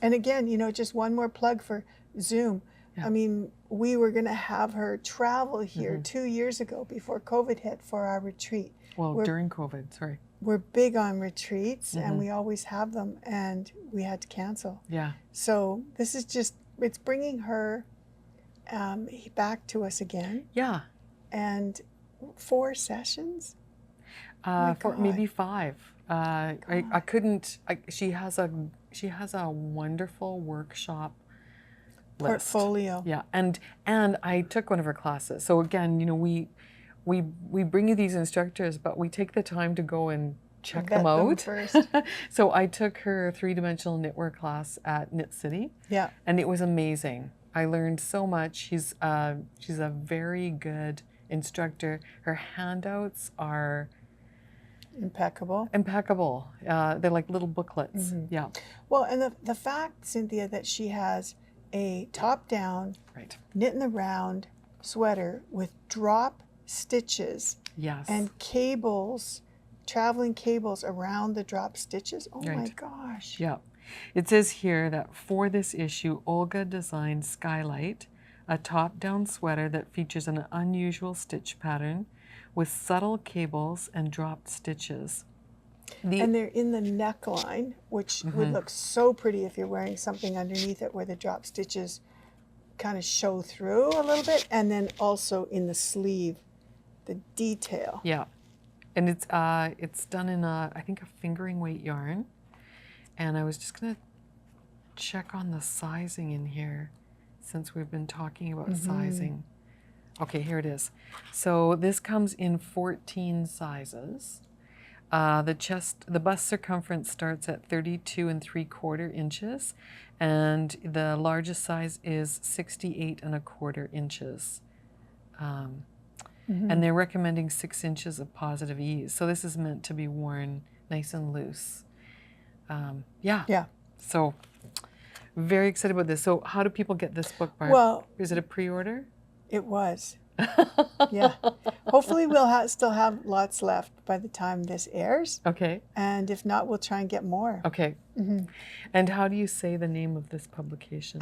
again, just one more plug for Zoom. Yeah. I mean, we were going to have her travel here 2 years ago before COVID hit for our retreat. Well, during COVID, sorry. We're big on retreats, and we always have them, and we had to cancel. Yeah. So this is it's bringing her back to us again. Yeah. And 4 sessions? Maybe 5. I couldn't. She has a wonderful workshop list. Portfolio. Yeah, and I took one of her classes. So again, we bring you these instructors, but we take the time to go and check them out first. So I took her 3-dimensional knitwear class at Knit City. Yeah, and it was amazing. I learned so much. She's a very good instructor. Her handouts are impeccable. They're like little booklets. Yeah. Well, and the fact, Cynthia, that she has a top-down, knit in the round sweater with drop stitches and cables, traveling cables around the drop stitches. Oh my gosh. Yeah. It says here that for this issue, Olga designed Skylight, a top-down sweater that features an unusual stitch pattern with subtle cables and dropped stitches. And they're in the neckline, which would look so pretty if you're wearing something underneath it where the drop stitches kind of show through a little bit, and then also in the sleeve, the detail. Yeah, and it's done in I think a fingering weight yarn, and I was just gonna check on the sizing in here since we've been talking about sizing. Okay, here it is. So this comes in 14 sizes. The bust circumference starts at 32 3/4 inches, and the largest size is 68 1/4 inches. And they're recommending 6 inches of positive ease. So this is meant to be worn nice and loose. Yeah. So very excited about this. So how do people get this book, Barb? Well, is it a pre-order? It was. Yeah. Hopefully we'll still have lots left by the time this airs. Okay. And if not, we'll try and get more. Okay. And how do you say the name of this publication?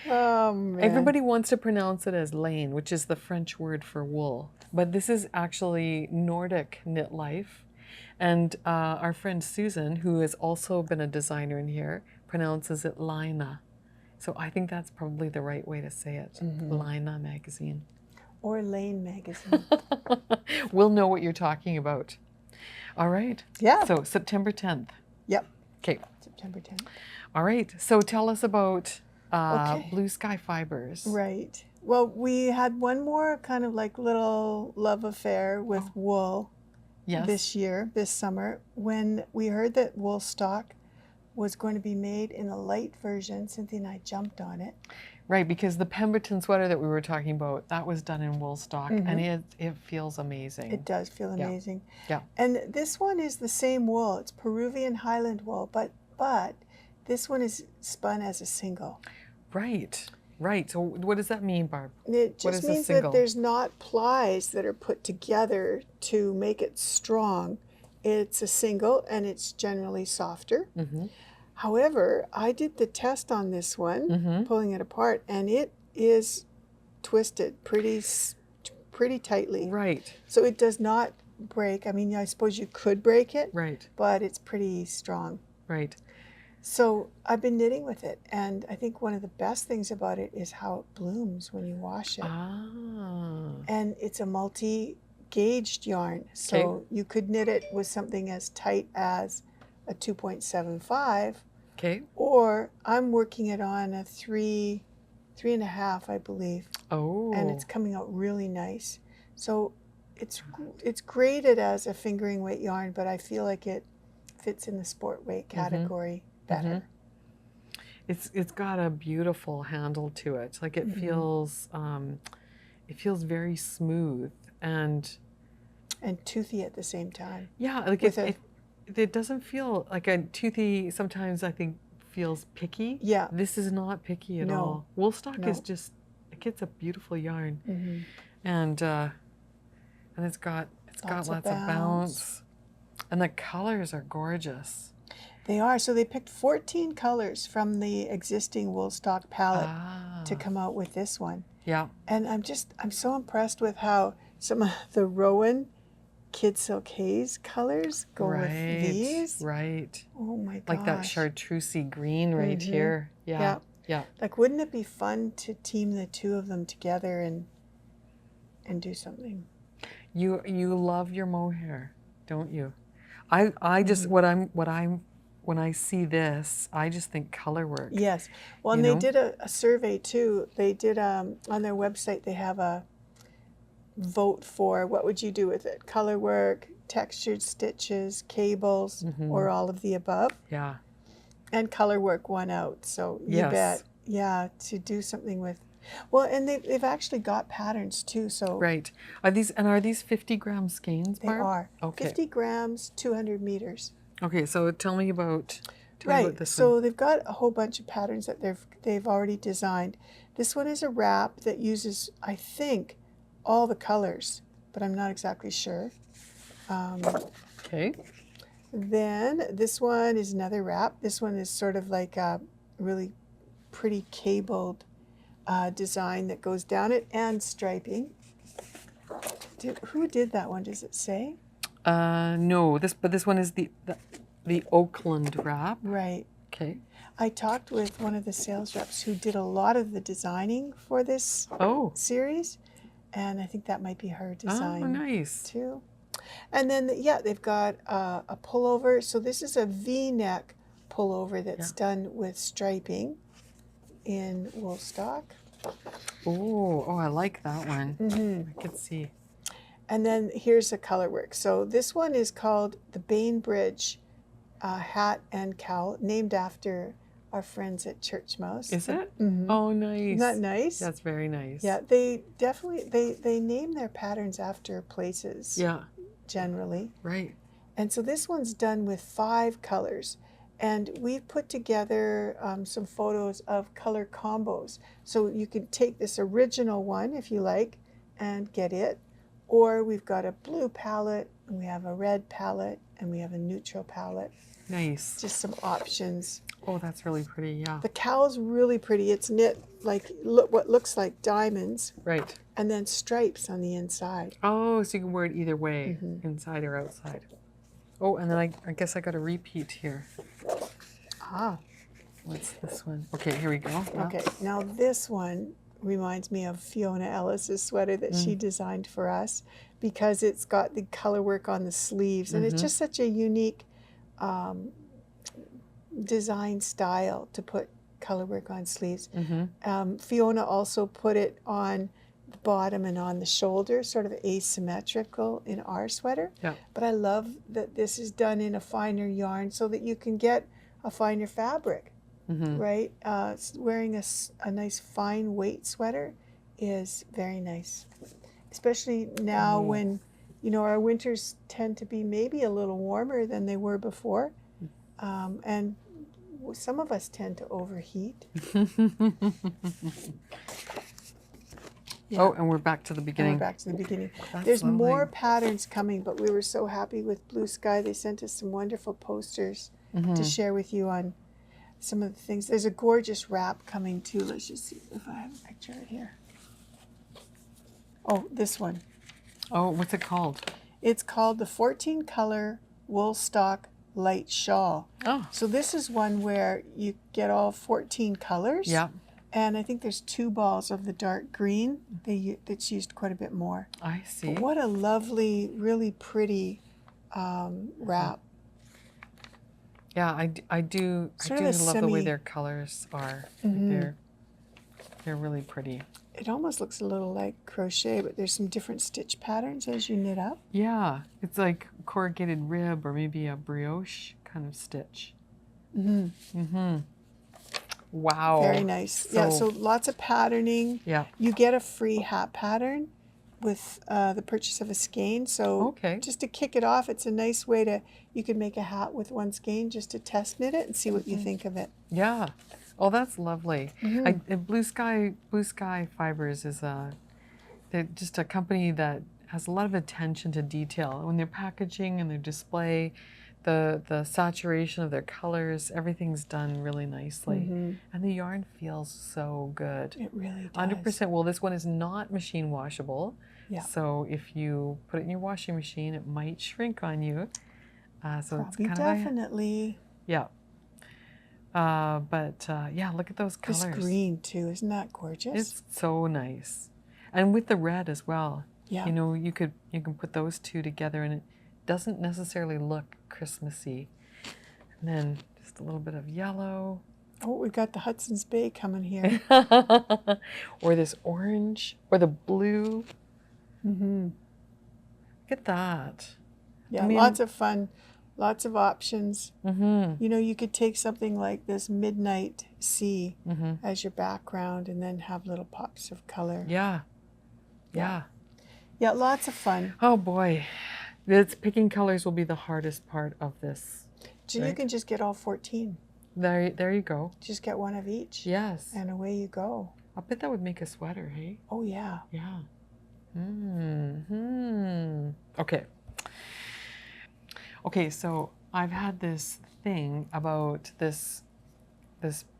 Oh, man. Everybody wants to pronounce it as Laine, which is the French word for wool. But this is actually Nordic knit life. And our friend Susan, who has also been a designer in here, pronounces it Laine. So I think that's probably the right way to say it. Laine Magazine. Or Laine Magazine. We'll know what you're talking about. All right. Yeah. So September 10th. Yep. Okay. September 10th. All right. So tell us about Blue Sky Fibers. Right. Well, we had one more kind of like little love affair with wool this summer, when we heard that Woolstok was going to be made in a light version. Cynthia and I jumped on it. Right, because the Pemberton sweater that we were talking about, that was done in Woolstok, and it feels amazing. It does feel amazing. Yeah. And this one is the same wool. It's Peruvian Highland wool, but this one is spun as a single. Right. Right. So what does that mean, Barb? It just means that there's not plies that are put together to make it strong. It's a single, and it's generally softer. However, I did the test on this one, pulling it apart, and it is twisted pretty tightly. Right. So it does not break. I mean, I suppose you could break it. Right. But it's pretty strong. Right. So I've been knitting with it, and I think one of the best things about it is how it blooms when you wash it. And it's a multi-gauged yarn, so you could knit it with something as tight as a 2.75. Okay. Or I'm working it on a 3.5, I believe. Oh. And it's coming out really nice. So it's graded as a fingering weight yarn, but I feel like it fits in the sport weight category better. It's got a beautiful handle to it. Like it feels very smooth and toothy at the same time. Yeah, like it doesn't feel like a toothy. Sometimes I think feels picky. Yeah. This is not picky at all. Woolstock is just it's a beautiful yarn, and it's got lots of bounce, and the colors are gorgeous. They are. So they picked 14 colors from the existing Woolstock palette to come out with this one. Yeah. And I'm so impressed with how some of the Rowan Kid Silk Haze colors go with these. Right. Oh my gosh. Like that chartreusey green right here. Yeah. Like, wouldn't it be fun to team the two of them together and do something? You love your mohair, don't you? I just when I see this, I just think color work. Yes. Well, and they did a survey too. They did on their website. They have a vote for what would you do with it: color work, textured stitches, cables, or all of the above. Yeah. And color work won out. So you bet. Yeah, to do something with. Well, and they've actually got patterns too. So right. Are these 50-gram skeins, Barb? They are. Okay. 50 grams, 200 meters. Okay, so tell me about this so one. They've got a whole bunch of patterns that they've already designed. This one is a wrap that uses, I think, all the colors, but I'm not exactly sure. Okay. Then this one is another wrap. This one is sort of like a really pretty cabled design that goes down it and striping. Who did that one? Does it say? No, this one is the Oakland wrap. Right. Okay. I talked with one of the sales reps who did a lot of the designing for this series, and I think that might be her design. Oh, nice. Too. And then, they've got a pullover. So this is a V-neck pullover that's done with striping in Woolstok. Oh, I like that one. I could see. And then here's the color work. So this one is called the Bainbridge hat and cowl, named after our friends at Church Mouse. Is it? Oh, nice. Isn't that nice? That's very nice. Yeah, they definitely, they name their patterns after places. Yeah. Generally. Right. And so this one's done with 5 colors. And we've put together some photos of color combos. So you can take this original one, if you like, and get it. Or we've got a blue palette, and we have a red palette, and we have a neutral palette. Nice. Just some options. Oh, that's really pretty, yeah. The cowl's really pretty. It's knit like what looks like diamonds. Right. And then stripes on the inside. Oh, so you can wear it either way, inside or outside. Oh, and then I guess I got a repeat here. Ah. What's this one? Okay, here we go. Yeah. Okay, now this one reminds me of Fiona Ellis's sweater that she designed for us, because it's got the color work on the sleeves, and it's just such a unique design style to put color work on sleeves. Fiona also put it on the bottom and on the shoulder, sort of asymmetrical in our sweater. Yeah. But I love that this is done in a finer yarn so that you can get a finer fabric, right? Wearing a nice fine weight sweater is very nice, especially now when, you know, our winters tend to be maybe a little warmer than they were before. And some of us tend to overheat. Yeah. Oh, and we're back to the beginning. And we're back to the beginning. That's There's lovely. more patterns coming, but we were so happy with Blue Sky. They sent us some wonderful posters to share with you on some of the things. There's a gorgeous wrap coming too. Let's just see if I have a picture right here. Oh, this one. Oh, what's it called? It's called the 14 color Woolstok light shawl. Oh. So this is one where you get all 14 colors. Yeah. And I think there's 2 balls of the dark green. That's used quite a bit more. I see. But what a lovely, really pretty wrap. Yeah, I do Sort love of a the way semi- their colors are. They're really pretty. It almost looks a little like crochet, but there's some different stitch patterns as you knit up. Yeah, it's like corrugated rib or maybe a brioche kind of stitch. Wow. Very nice. So lots of patterning. Yeah. You get a free hat pattern with the purchase of a skein. So just to kick it off, it's a nice way to, you can make a hat with one skein just to test knit it and see what you think of it. Yeah. Oh, that's lovely. Blue Sky Fibers is they're just a company that has a lot of attention to detail. When they're packaging and their display, the saturation of their colors, everything's done really nicely. And the yarn feels so good. It really does. 100%. Well, this one is not machine washable. Yeah. So if you put it in your washing machine, it might shrink on you. So it's Probably kind definitely. yeah. Yeah, look at those colors. This green too, isn't that gorgeous? It's so nice. And with the red as well. Yeah. You know, you can put those two together and it doesn't necessarily look Christmassy. And then just a little bit of yellow. Oh, we've got the Hudson's Bay coming here. Or this orange or the blue. Mm-hmm. Look at that. Yeah, I mean, lots of fun, lots of options. Mm-hmm. You know, you could take something like this midnight sea Mm-hmm. as your background and then have little pops of color. Yeah. Yeah. Yeah, lots of fun. Oh boy. It's picking colors will be the hardest part of this. So you can just get all 14. There you go. Just get one of each. Yes. And away you go. I bet that would make a sweater, hey? Oh, yeah. Yeah. Mm-hmm. Okay. Okay, so I've had this thing about this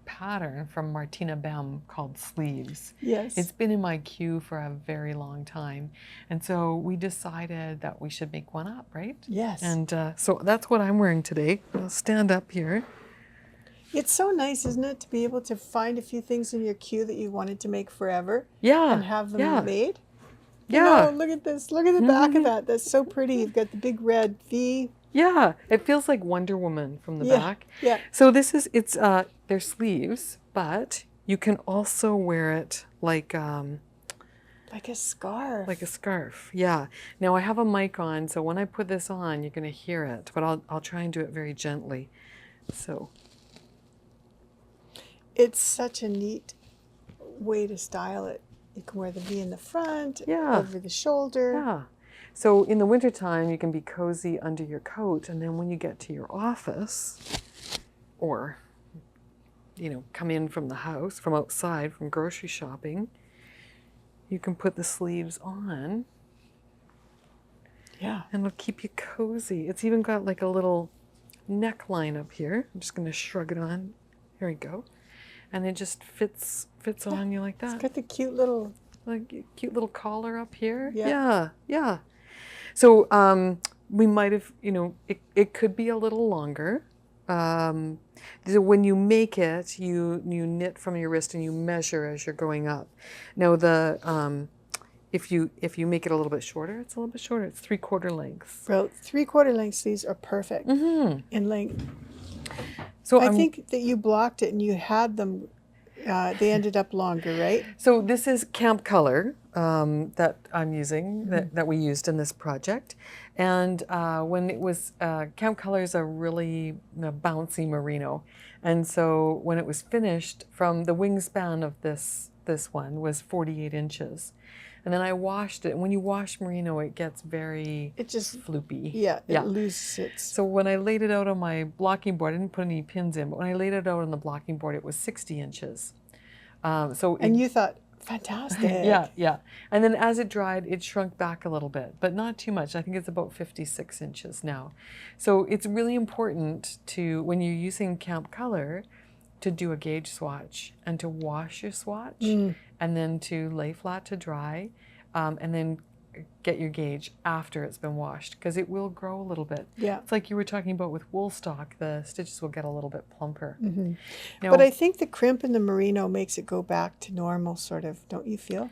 pattern from Martina Behm called Sleeves. Yes. It's been in my queue for a very long time. And so we decided that we should make one up, right? Yes. And so that's what I'm wearing today. I'll stand up here. It's so nice, isn't it, to be able to find a few things in your queue that you wanted to make forever Yeah. and have them made. Yeah. You know, look at this. Look at the back of that. That's so pretty. You've got the big red V. Yeah. It feels like Wonder Woman from the back. Yeah. So it's they're sleeves, but you can also wear it like a scarf. like a scarf. Yeah. Now I have a mic on, so when I put this on, you're going to hear it, but I'll try and do it very gently. So it's such a neat way to style it. You can wear the V in the front, over the shoulder. Yeah. So in the wintertime, you can be cozy under your coat, and then when you get to your office, or, you know, come in from the house, from outside, from grocery shopping, you can put the sleeves on. Yeah. And it'll keep you cozy. It's even got like a little neckline up here. I'm just going to shrug it on. Here we go. And it just fits on you like that. It's got the cute little collar up here. Yeah. Yeah. So we might have, you know, it could be a little longer. So when you make it, you knit from your wrist and you measure as you're going up. Now if you make it a little bit shorter, it's a little bit shorter. It's 3/4 length. Well, 3/4 length sleeves are perfect in length. So I think that you blocked it and you had them. They ended up longer, right? So this is camp color that I'm using, that we used in this project. And when it was, camp color is a really bouncy merino. And so when it was finished, from the wingspan of this one was 48 inches. And then I washed it. And when you wash merino, it gets very floopy. Yeah, it loses its. So when I laid it out on my blocking board, I didn't put any pins in, but when I laid it out on the blocking board, it was 60 inches. And you thought, fantastic. Yeah. And then as it dried, it shrunk back a little bit, but not too much. I think it's about 56 inches now. So it's really important to, when you're using camp color, to do a gauge swatch and to wash your swatch and then to lay flat to dry and then get your gauge after it's been washed, because it will grow a little bit. Yeah. It's like you were talking about with Woolstok, the stitches will get a little bit plumper. Now, but I think the crimp in the merino makes it go back to normal, sort of, don't you feel?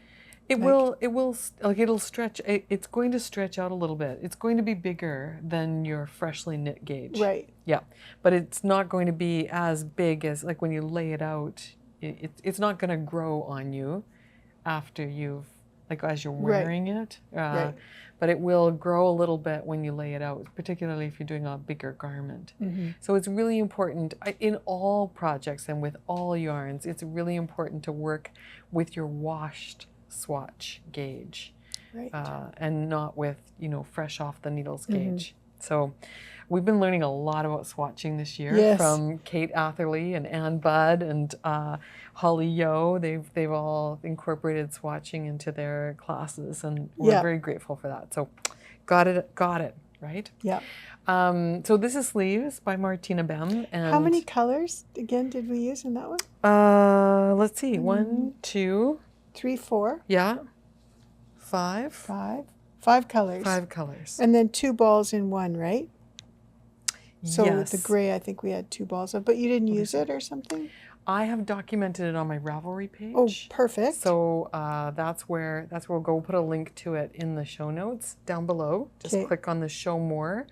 It'll stretch. It's going to stretch out a little bit. It's going to be bigger than your freshly knit gauge. Right. Yeah, but it's not going to be as big as, like, when you lay it out. It's not going to grow on you after you've, like, as you're wearing it. Right. But it will grow a little bit when you lay it out, particularly if you're doing a bigger garment. So it's really important in all projects and with all yarns. It's really important to work with your washed swatch gauge, and not with, you know, fresh off the needles gauge. So we've been learning a lot about swatching this year from Kate Atherley and Ann Budd and Holli Yeoh. They've all incorporated swatching into their classes, and we're very grateful for that. So got it, right? Yeah. So this is Sleeves by Martina Behm. And how many colors again did we use in that one? Let's see, 1, 2, 3, 4. Yeah. 5. 5 colors. 5 colors. And then 2 balls in one, right? So yes. the gray, I think we had 2 balls of, but you didn't use it or something? I have documented it on my Ravelry page. Oh, perfect. So that's where we'll go. We'll put a link to it in the show notes down below. Just click on the show more,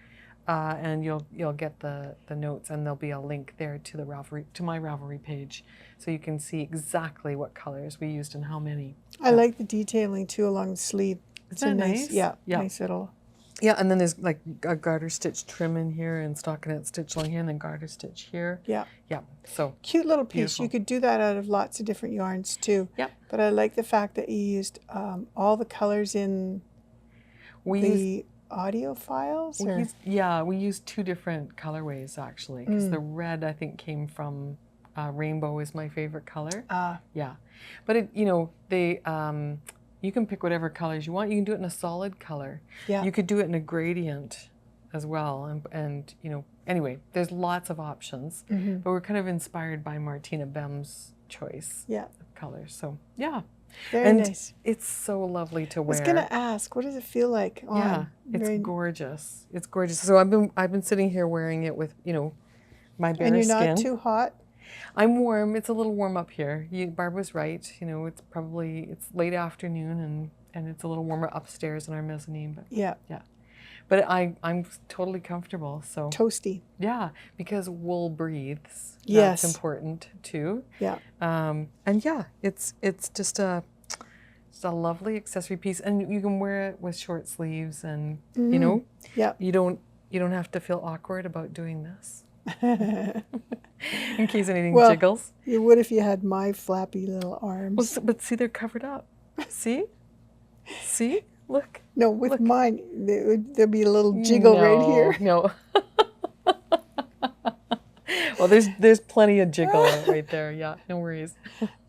and you'll get the notes, and there'll be a link there to the my Ravelry page, so you can see exactly what colors we used and how many. I like the detailing too along the sleeve. It's a nice? Yeah, nice little. Yeah, and then there's like a garter stitch trim in here and stockinette stitch along here and then garter stitch here. Yeah. Yeah, so. Cute little piece. Beautiful. You could do that out of lots of different yarns too. Yeah. But I like the fact that you used all the colors in the audio files. We used 2 different colorways actually, because the red I think came from rainbow is my favorite color. Yeah, but you can pick whatever colors you want. You can do it in a solid color. Yeah. You could do it in a gradient as well, and anyway, there's lots of options, but we're kind of inspired by Martina Behm's choice of colors. So yeah. Very nice. It's so lovely to wear. I was gonna ask, what does it feel like on? Yeah, it's gorgeous. It's gorgeous. So I've been sitting here wearing it with, you know, my bare skin. And you're not too hot? I'm warm. It's a little warm up here. Barb was right. You know, it's late afternoon and it's a little warmer upstairs in our mezzanine. But yeah. But I'm totally comfortable. So toasty. Yeah, because wool breathes. Yes. That's important too. Yeah. And yeah, it's just a lovely accessory piece, and you can wear it with short sleeves, and you know, you don't have to feel awkward about doing this. In case anything jiggles. You would if you had my flappy little arms. Well, but see, they're covered up. See? See? Look. No, with mine, there'd be a little jiggle right here. No. Well, there's plenty of jiggle right there. Yeah, no worries.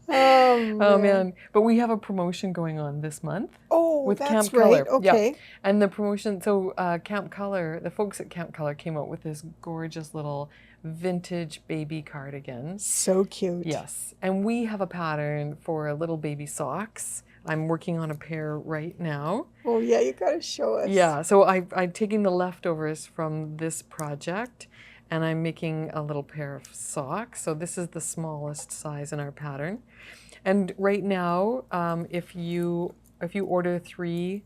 Oh man. But we have a promotion going on this month. Oh, with that's Camp right. Color. Okay. Yeah. And the promotion, so Camp Color, the folks at Camp Color came out with this gorgeous little vintage baby cardigan. So cute. Yes. And we have a pattern for little baby socks. I'm working on a pair right now. Oh yeah, you gotta show us. Yeah, so I'm taking the leftovers from this project and I'm making a little pair of socks. So this is the smallest size in our pattern. And right now, if you order 3,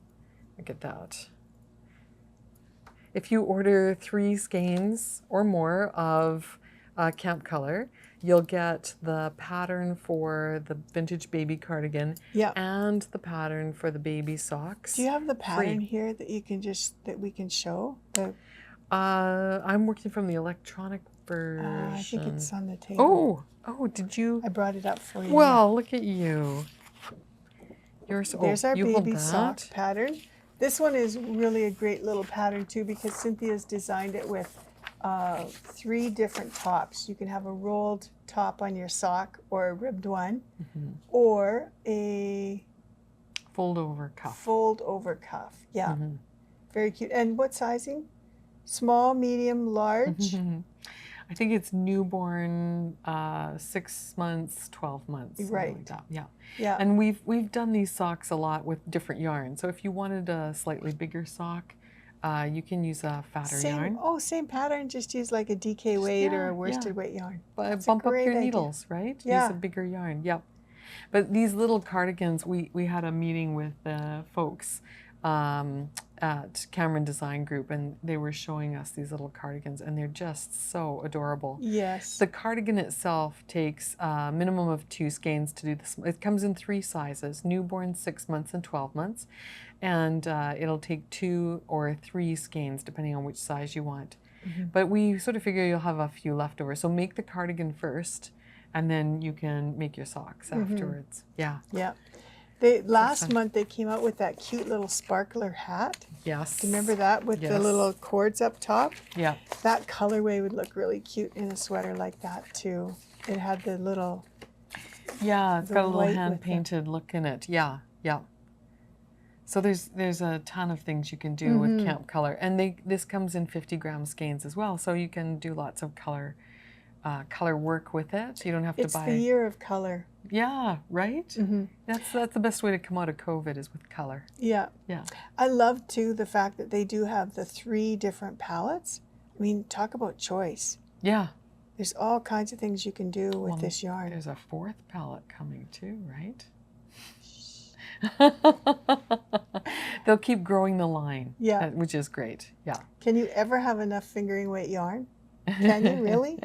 look at that. If you order 3 skeins or more of Camp Color, you'll get the pattern for the vintage baby cardigan and the pattern for the baby socks. Do you have the pattern here that we can show? I'm working from the electronic version. I think it's on the table. Oh, did you? I brought it up for you. Well, look at you. There's our baby sock pattern. This one is really a great little pattern too, because Cynthia's designed it with 3 different tops. You can have a rolled top on your sock, or a ribbed one, or a fold over cuff. Yeah. Very cute. And what sizing? Small, medium, large? I think it's newborn, 6 months, 12 months. Right. Like that. Yeah. Yeah. And we've done these socks a lot with different yarns. So if you wanted a slightly bigger sock, you can use a fatter yarn. Oh, same pattern, just use like a DK weight or a worsted weight yarn. Bump up your needles, right? Yeah. Use a bigger yarn, yep. But these little cardigans, we had a meeting with the folks at Cameron Design Group, and they were showing us these little cardigans, and they're just so adorable. Yes. The cardigan itself takes a minimum of 2 skeins to do this. It comes in 3 sizes, newborn, 6 months, and 12 months. And it'll take 2 or 3 skeins, depending on which size you want. But we sort of figure you'll have a few leftovers. So make the cardigan first, and then you can make your socks afterwards. Yeah. Yeah. Last month they came out with that cute little sparkler hat. Yes. Do you remember that with the little cords up top? Yeah. That colorway would look really cute in a sweater like that too. It had the little... Yeah, it's got a little hand-painted look in it. Yeah, yeah. So there's a ton of things you can do with Camp Color. And this comes in 50-gram skeins as well, so you can do lots of color work with it. You don't have to buy... It's the year of color. Yeah, right? That's the best way to come out of COVID, is with color. Yeah. Yeah. I love too the fact that they do have the 3 different palettes. I mean, talk about choice. Yeah. There's all kinds of things you can do with this yarn. There's a 4th palette coming too, right? They'll keep growing the line, which is great. Yeah. Can you ever have enough fingering weight yarn? Can you really?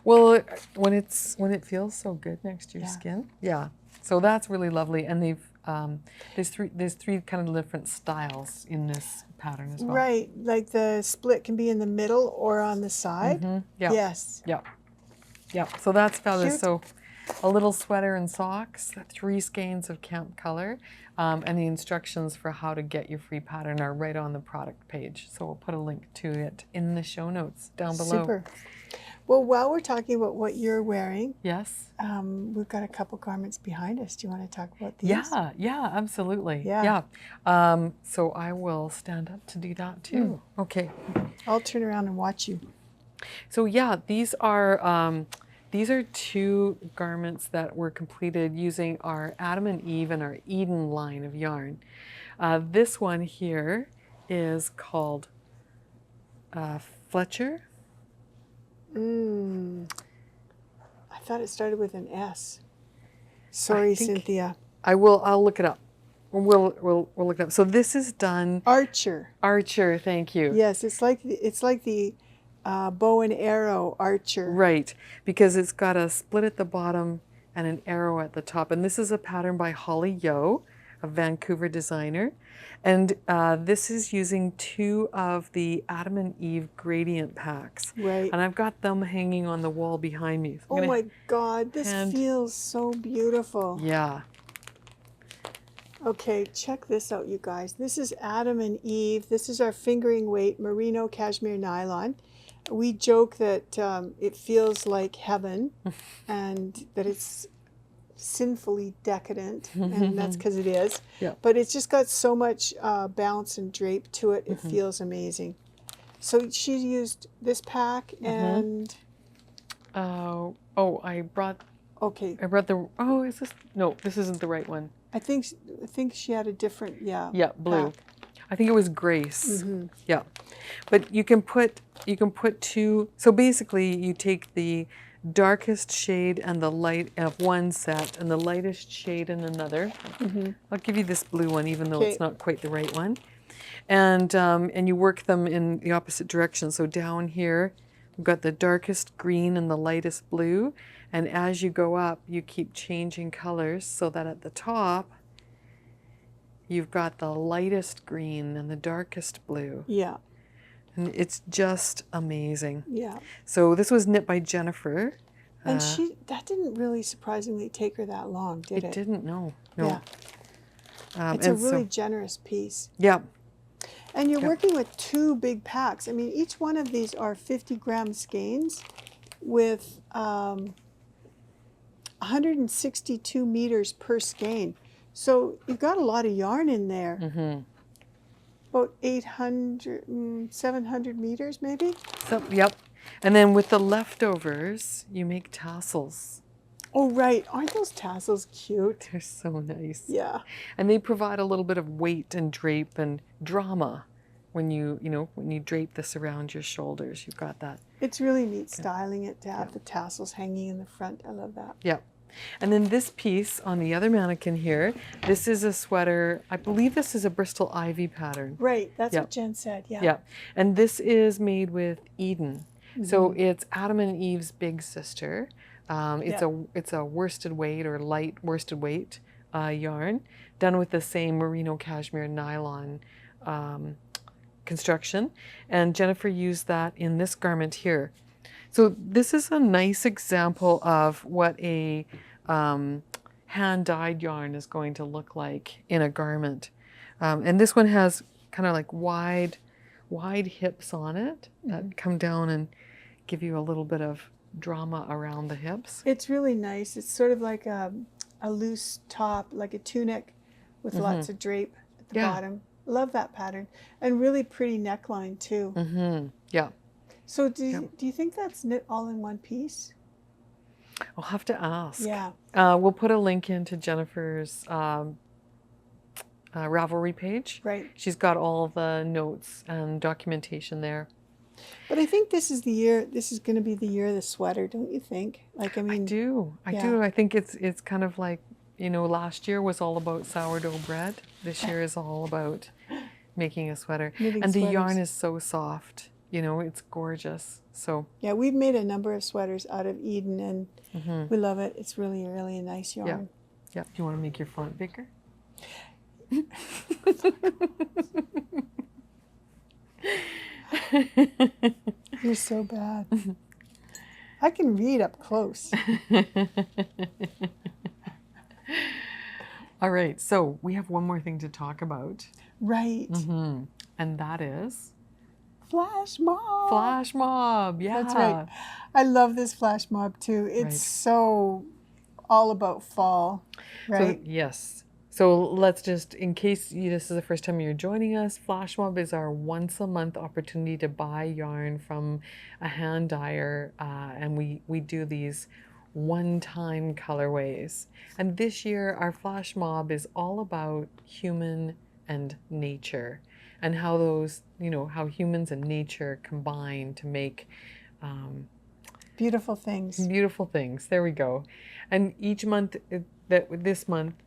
Well, when it feels so good next to your skin. Yeah. So that's really lovely, and there's three kind of different styles in this pattern as well. Right, like the split can be in the middle or on the side. Yeah. Yes. Yeah. Yeah. So that's fabulous. Cute. So a little sweater and socks, 3 skeins of Camp Color, and the instructions for how to get your free pattern are right on the product page. So we'll put a link to it in the show notes down below. Super. Well, while we're talking about what you're wearing, yes, we've got a couple garments behind us. Do you want to talk about these? Yeah, absolutely. Yeah. So I will stand up to do that too. Okay. I'll turn around and watch you. So yeah, these are 2 garments that were completed using our Adam and Eve and our Eden line of yarn. This one here is called Fletcher. I thought it started with an S. Sorry, Cynthia. I'll look it up. We'll look it up. So this is done. Archer. Archer, thank you. Yes, it's like the bow and arrow archer. Right, because it's got a split at the bottom and an arrow at the top. And this is a pattern by Holli Yeoh, a Vancouver designer. And this is using 2 of the Adam and Eve gradient packs. Right. And I've got them hanging on the wall behind me. So oh my God, this feels so beautiful. Yeah. Okay, check this out, you guys. This is Adam and Eve. This is our fingering weight merino cashmere nylon. We joke that it feels like heaven and that it's sinfully decadent, and that's because it is. Yeah. But it's just got so much bounce and drape to it. It feels amazing. So she used this pack and... I brought the... Oh, is this... No, this isn't the right one. I think she had a different, Yeah, blue. pack. I think it was Grace. Yeah. But you can put 2... So basically, you take the darkest shade and the light of one set and the lightest shade in another. I'll give you this blue one, even though it's not quite the right one. And you work them in the opposite direction. So down here, we've got the darkest green and the lightest blue. And as you go up, you keep changing colors so that at the top, you've got the lightest green and the darkest blue. Yeah. And it's just amazing. Yeah. So this was knit by Jennifer. And that didn't really surprisingly take her that long, did it? It didn't, no. Yeah. It's a really generous piece. Yeah. And you're working with 2 big packs. I mean, each one of these are 50-gram skeins with 162 meters per skein. So you've got a lot of yarn in there. About 700 meters maybe? So, yep. And then with the leftovers, you make tassels. Oh, right. Aren't those tassels cute? They're so nice. Yeah. And they provide a little bit of weight and drape and drama when you drape this around your shoulders. You've got that. It's really neat styling it to have the tassels hanging in the front. I love that. Yeah. And then this piece on the other mannequin here, this is a sweater. I believe this is a Bristol Ivy pattern. Right. That's what Jen said. Yeah. Yeah. And this is made with Eden. So it's Adam and Eve's big sister. It's a worsted weight or light worsted weight yarn done with the same merino cashmere nylon construction. And Jennifer used that in this garment here. So this is a nice example of what a hand-dyed yarn is going to look like in a garment. And this one has kind of like wide hips on it that come down and give you a little bit of drama around the hips. It's really nice. It's sort of like a loose top, like a tunic with lots of drape at the bottom. Love that pattern. And really pretty neckline too. Yeah. So do you think that's knit all in one piece? I'll have to ask. Yeah. We'll put a link into Jennifer's Ravelry page. Right. She's got all the notes and documentation there. But I think this is going to be the year of the sweater, don't you think? Like, I mean, I do. I think it's kind of like, last year was all about sourdough bread. This year is all about making a sweater. Knitting and the sweaters. yarn is so soft. It's gorgeous. So yeah, we've made a number of sweaters out of Eden, and we love it. It's really, really a nice yarn. Yeah. Do you want to make your font bigger? You're so bad. I can read up close. All right, so we have one more thing to talk about. Right. And that is? Flash mob. Flash mob, yeah. That's right. I love this flash mob too. It's so all about fall, right? So, yes. So let's just, in case this is the first time you're joining us, Flash Mob is our once a month opportunity to buy yarn from a hand dyer, and we do these one-time colorways. And this year our Flash Mob is all about human and nature, and how those, how humans and nature combine to make beautiful things. Beautiful things. There we go. And each month,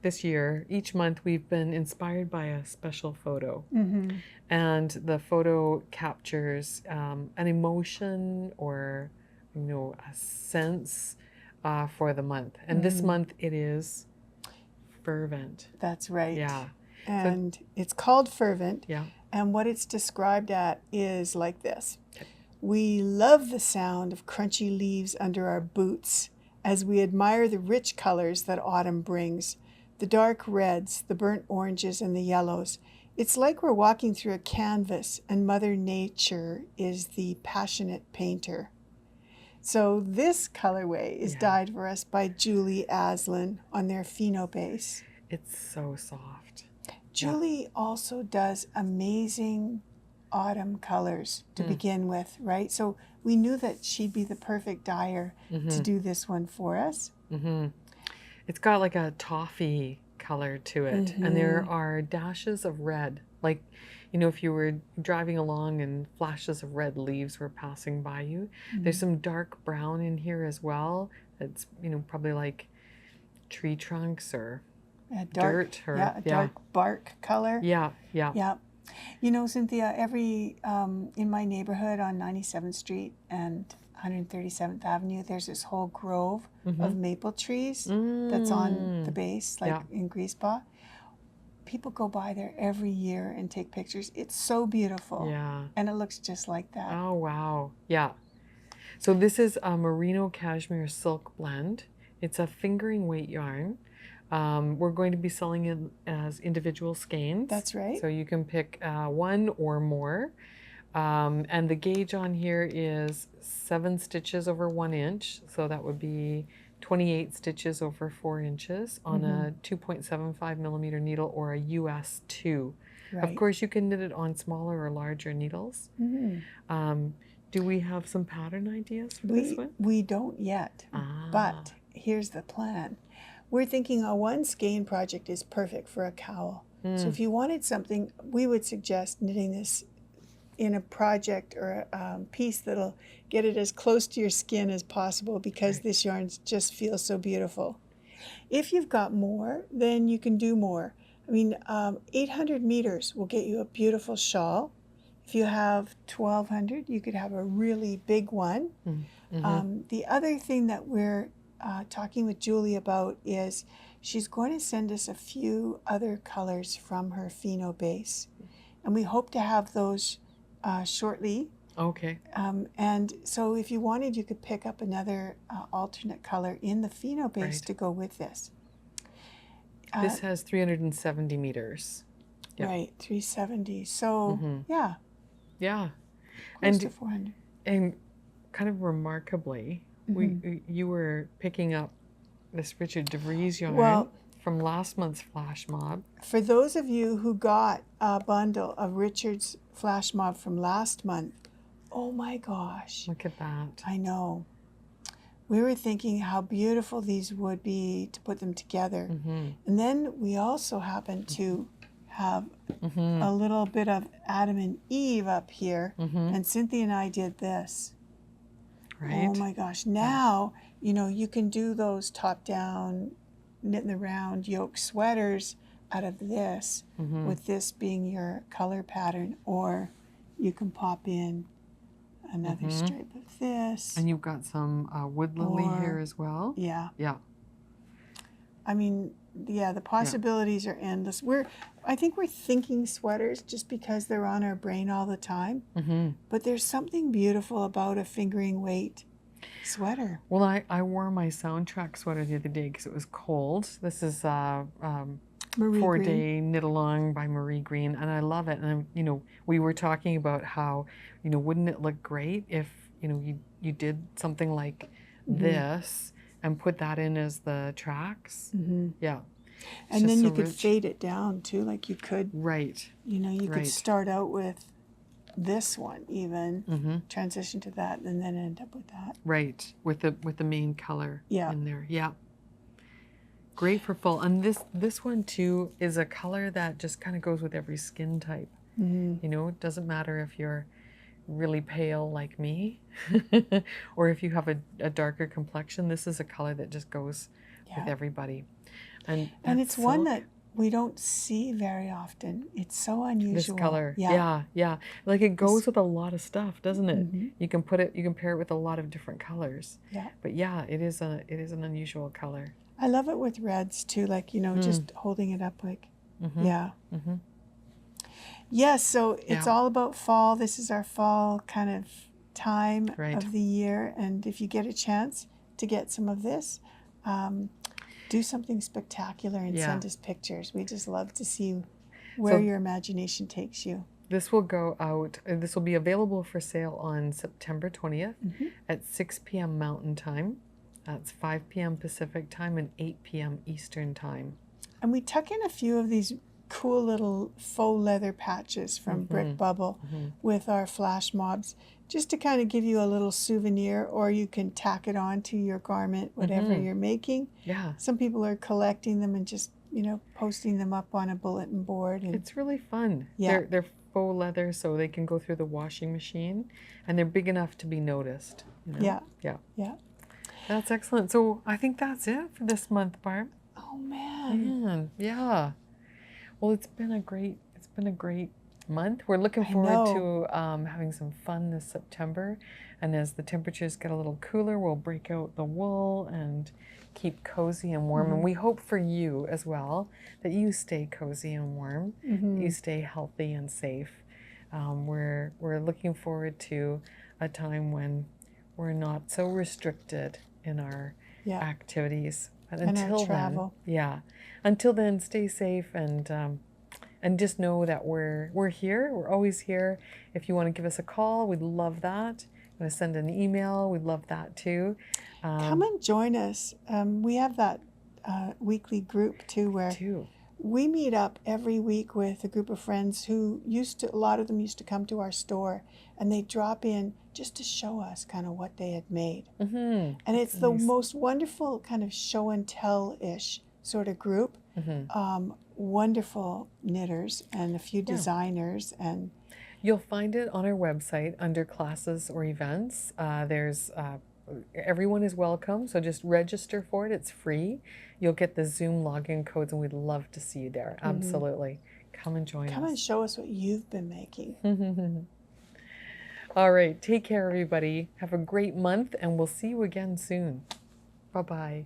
this year, each month we've been inspired by a special photo. And the photo captures an emotion or, a sense for the month. And this month it is fervent. That's right. Yeah. And so, it's called Fervent. Yeah. And what it's described at is like this. We love the sound of crunchy leaves under our boots as we admire the rich colors that autumn brings, the dark reds, the burnt oranges, and the yellows. It's like we're walking through a canvas and Mother Nature is the passionate painter. So this colorway is dyed for us by Julie Aslin on their Pheno base. It's so soft. Julie also does amazing autumn colors to begin with, right? So we knew that she'd be the perfect dyer to do this one for us. It's got like a toffee color to it, and there are dashes of red, like, if you were driving along and flashes of red leaves were passing by you. There's some dark brown in here as well. It's, probably like tree trunks or dirt or a dark bark color. Yeah. Cynthia, every in my neighborhood on 97th Street and 137th Avenue, there's this whole grove of maple trees that's on the base, like in Greasepaw. People go by there every year and take pictures. It's so beautiful. Yeah. And it looks just like that. Oh, wow. Yeah. So this is a merino cashmere silk blend. It's a fingering weight yarn. We're going to be selling it as individual skeins. That's right. So you can pick one or more. And the gauge on here is 7 stitches over 1 inch. So that would be 28 stitches over 4 inches on a 2.75 millimeter needle or a US 2. Right. Of course, you can knit it on smaller or larger needles. Do we have some pattern ideas for this one? We don't yet, but here's the plan. We're thinking a one skein project is perfect for a cowl. So if you wanted something, we would suggest knitting this in a project or a piece that'll get it as close to your skin as possible, because this yarn just feels so beautiful. If you've got more, then you can do more. I mean, 800 meters will get you a beautiful shawl. If you have 1,200, you could have a really big one. The other thing that we're talking with Julie about is she's going to send us a few other colors from her Pheno base. And we hope to have those shortly. Okay. And so if you wanted, you could pick up another alternate color in the Pheno base to go with this. This has 370 meters. Yep. Right, 370. So, yeah. Yeah. Close to 400. And kind of remarkably, you were picking up this Richard DeVries yarn from last month's Flash Mob. For those of you who got a bundle of Richard's Flash Mob from last month, oh my gosh. Look at that. I know. We were thinking how beautiful these would be to put them together. And then we also happened to have a little bit of Adam and Eve up here. And Cynthia and I did this. Right. Oh my gosh. Now, you can do those top-down, knit in the round yoke sweaters out of this, with this being your color pattern, or you can pop in another stripe of this. And you've got some wood lily here as well. Yeah. Yeah. I mean, the possibilities are endless. I think we're thinking sweaters just because they're on our brain all the time. But there's something beautiful about a fingering weight sweater. Well, I wore my soundtrack sweater the other day because it was cold. This is 4-day knit along by Marie Green, and I love it. And we were talking about how, wouldn't it look great if you did something like this and put that in as the tracks? Yeah. And then just you so could rich. fade it down too. Like you could, Right. you know, you Right. could start out with this one even, Mm-hmm. transition to that, and then end up with that. Right. With the main color Yeah. in there. Yeah. Great for fall. And this one too is a color that just kind of goes with every skin type. Mm-hmm. You know, it doesn't matter if you're really pale like me or if you have a darker complexion. This is a color that just goes with everybody. And it's that one silk, that we don't see very often. It's so unusual. this color. Yeah. Yeah. Like it goes with a lot of stuff, doesn't it? Mhm. You can pair it with a lot of different colors. Yeah. But yeah, it is an unusual color. I love it with reds too, like, you know, just holding it up like, yeah. Mm-hmm. Yes, so it's Yeah. all about fall. This is our fall kind of time Right. of the year. And if you get a chance to get some of this, do something spectacular and Yeah. send us pictures. We just love to see where So- your imagination takes you. This will go out, this will be available for sale on September 20th at 6 p.m. Mountain Time. That's 5 p.m. Pacific Time and 8 p.m. Eastern Time. And we tuck in a few of these cool little faux leather patches from Brick Bubble with our flash mobs, just to kind of give you a little souvenir, or you can tack it on to your garment, whatever you're making. Yeah. Some people are collecting them and just, you know, posting them up on a bulletin board. And It's really fun. Yeah. They're faux leather, so they can go through the washing machine, and they're big enough to be noticed. You know? Yeah. Yeah. Yeah. That's excellent. So I think that's it for this month, Barb. Oh, man. Yeah. Well, it's been a great month. We're looking forward to having some fun this September, and as the temperatures get a little cooler, we'll break out the wool and keep cozy and warm. And we hope for you as well that you stay cozy and warm, you stay healthy and safe. We're looking forward to a time when we're not so restricted in our activities. But And our until travel. then, until then, stay safe and just know that we're here. We're always here. If you want to give us a call, we'd love that. You want to send an email, we'd love that too. Come and join us. We have that weekly group too, where we meet up every week with a group of friends who a lot of them used to come to our store, and they drop in just to show us kind of what they had made. And it's the most wonderful kind of show and tell-ish sort of group. Wonderful knitters and a few designers. And you'll find it on our website under classes or events. There's everyone is welcome, so just register for it. It's free. You'll get the Zoom login codes, and we'd love to see you there. Absolutely. Come and join us. Come and show us what you've been making. All right. Take care, everybody. Have a great month, and we'll see you again soon. Bye-bye.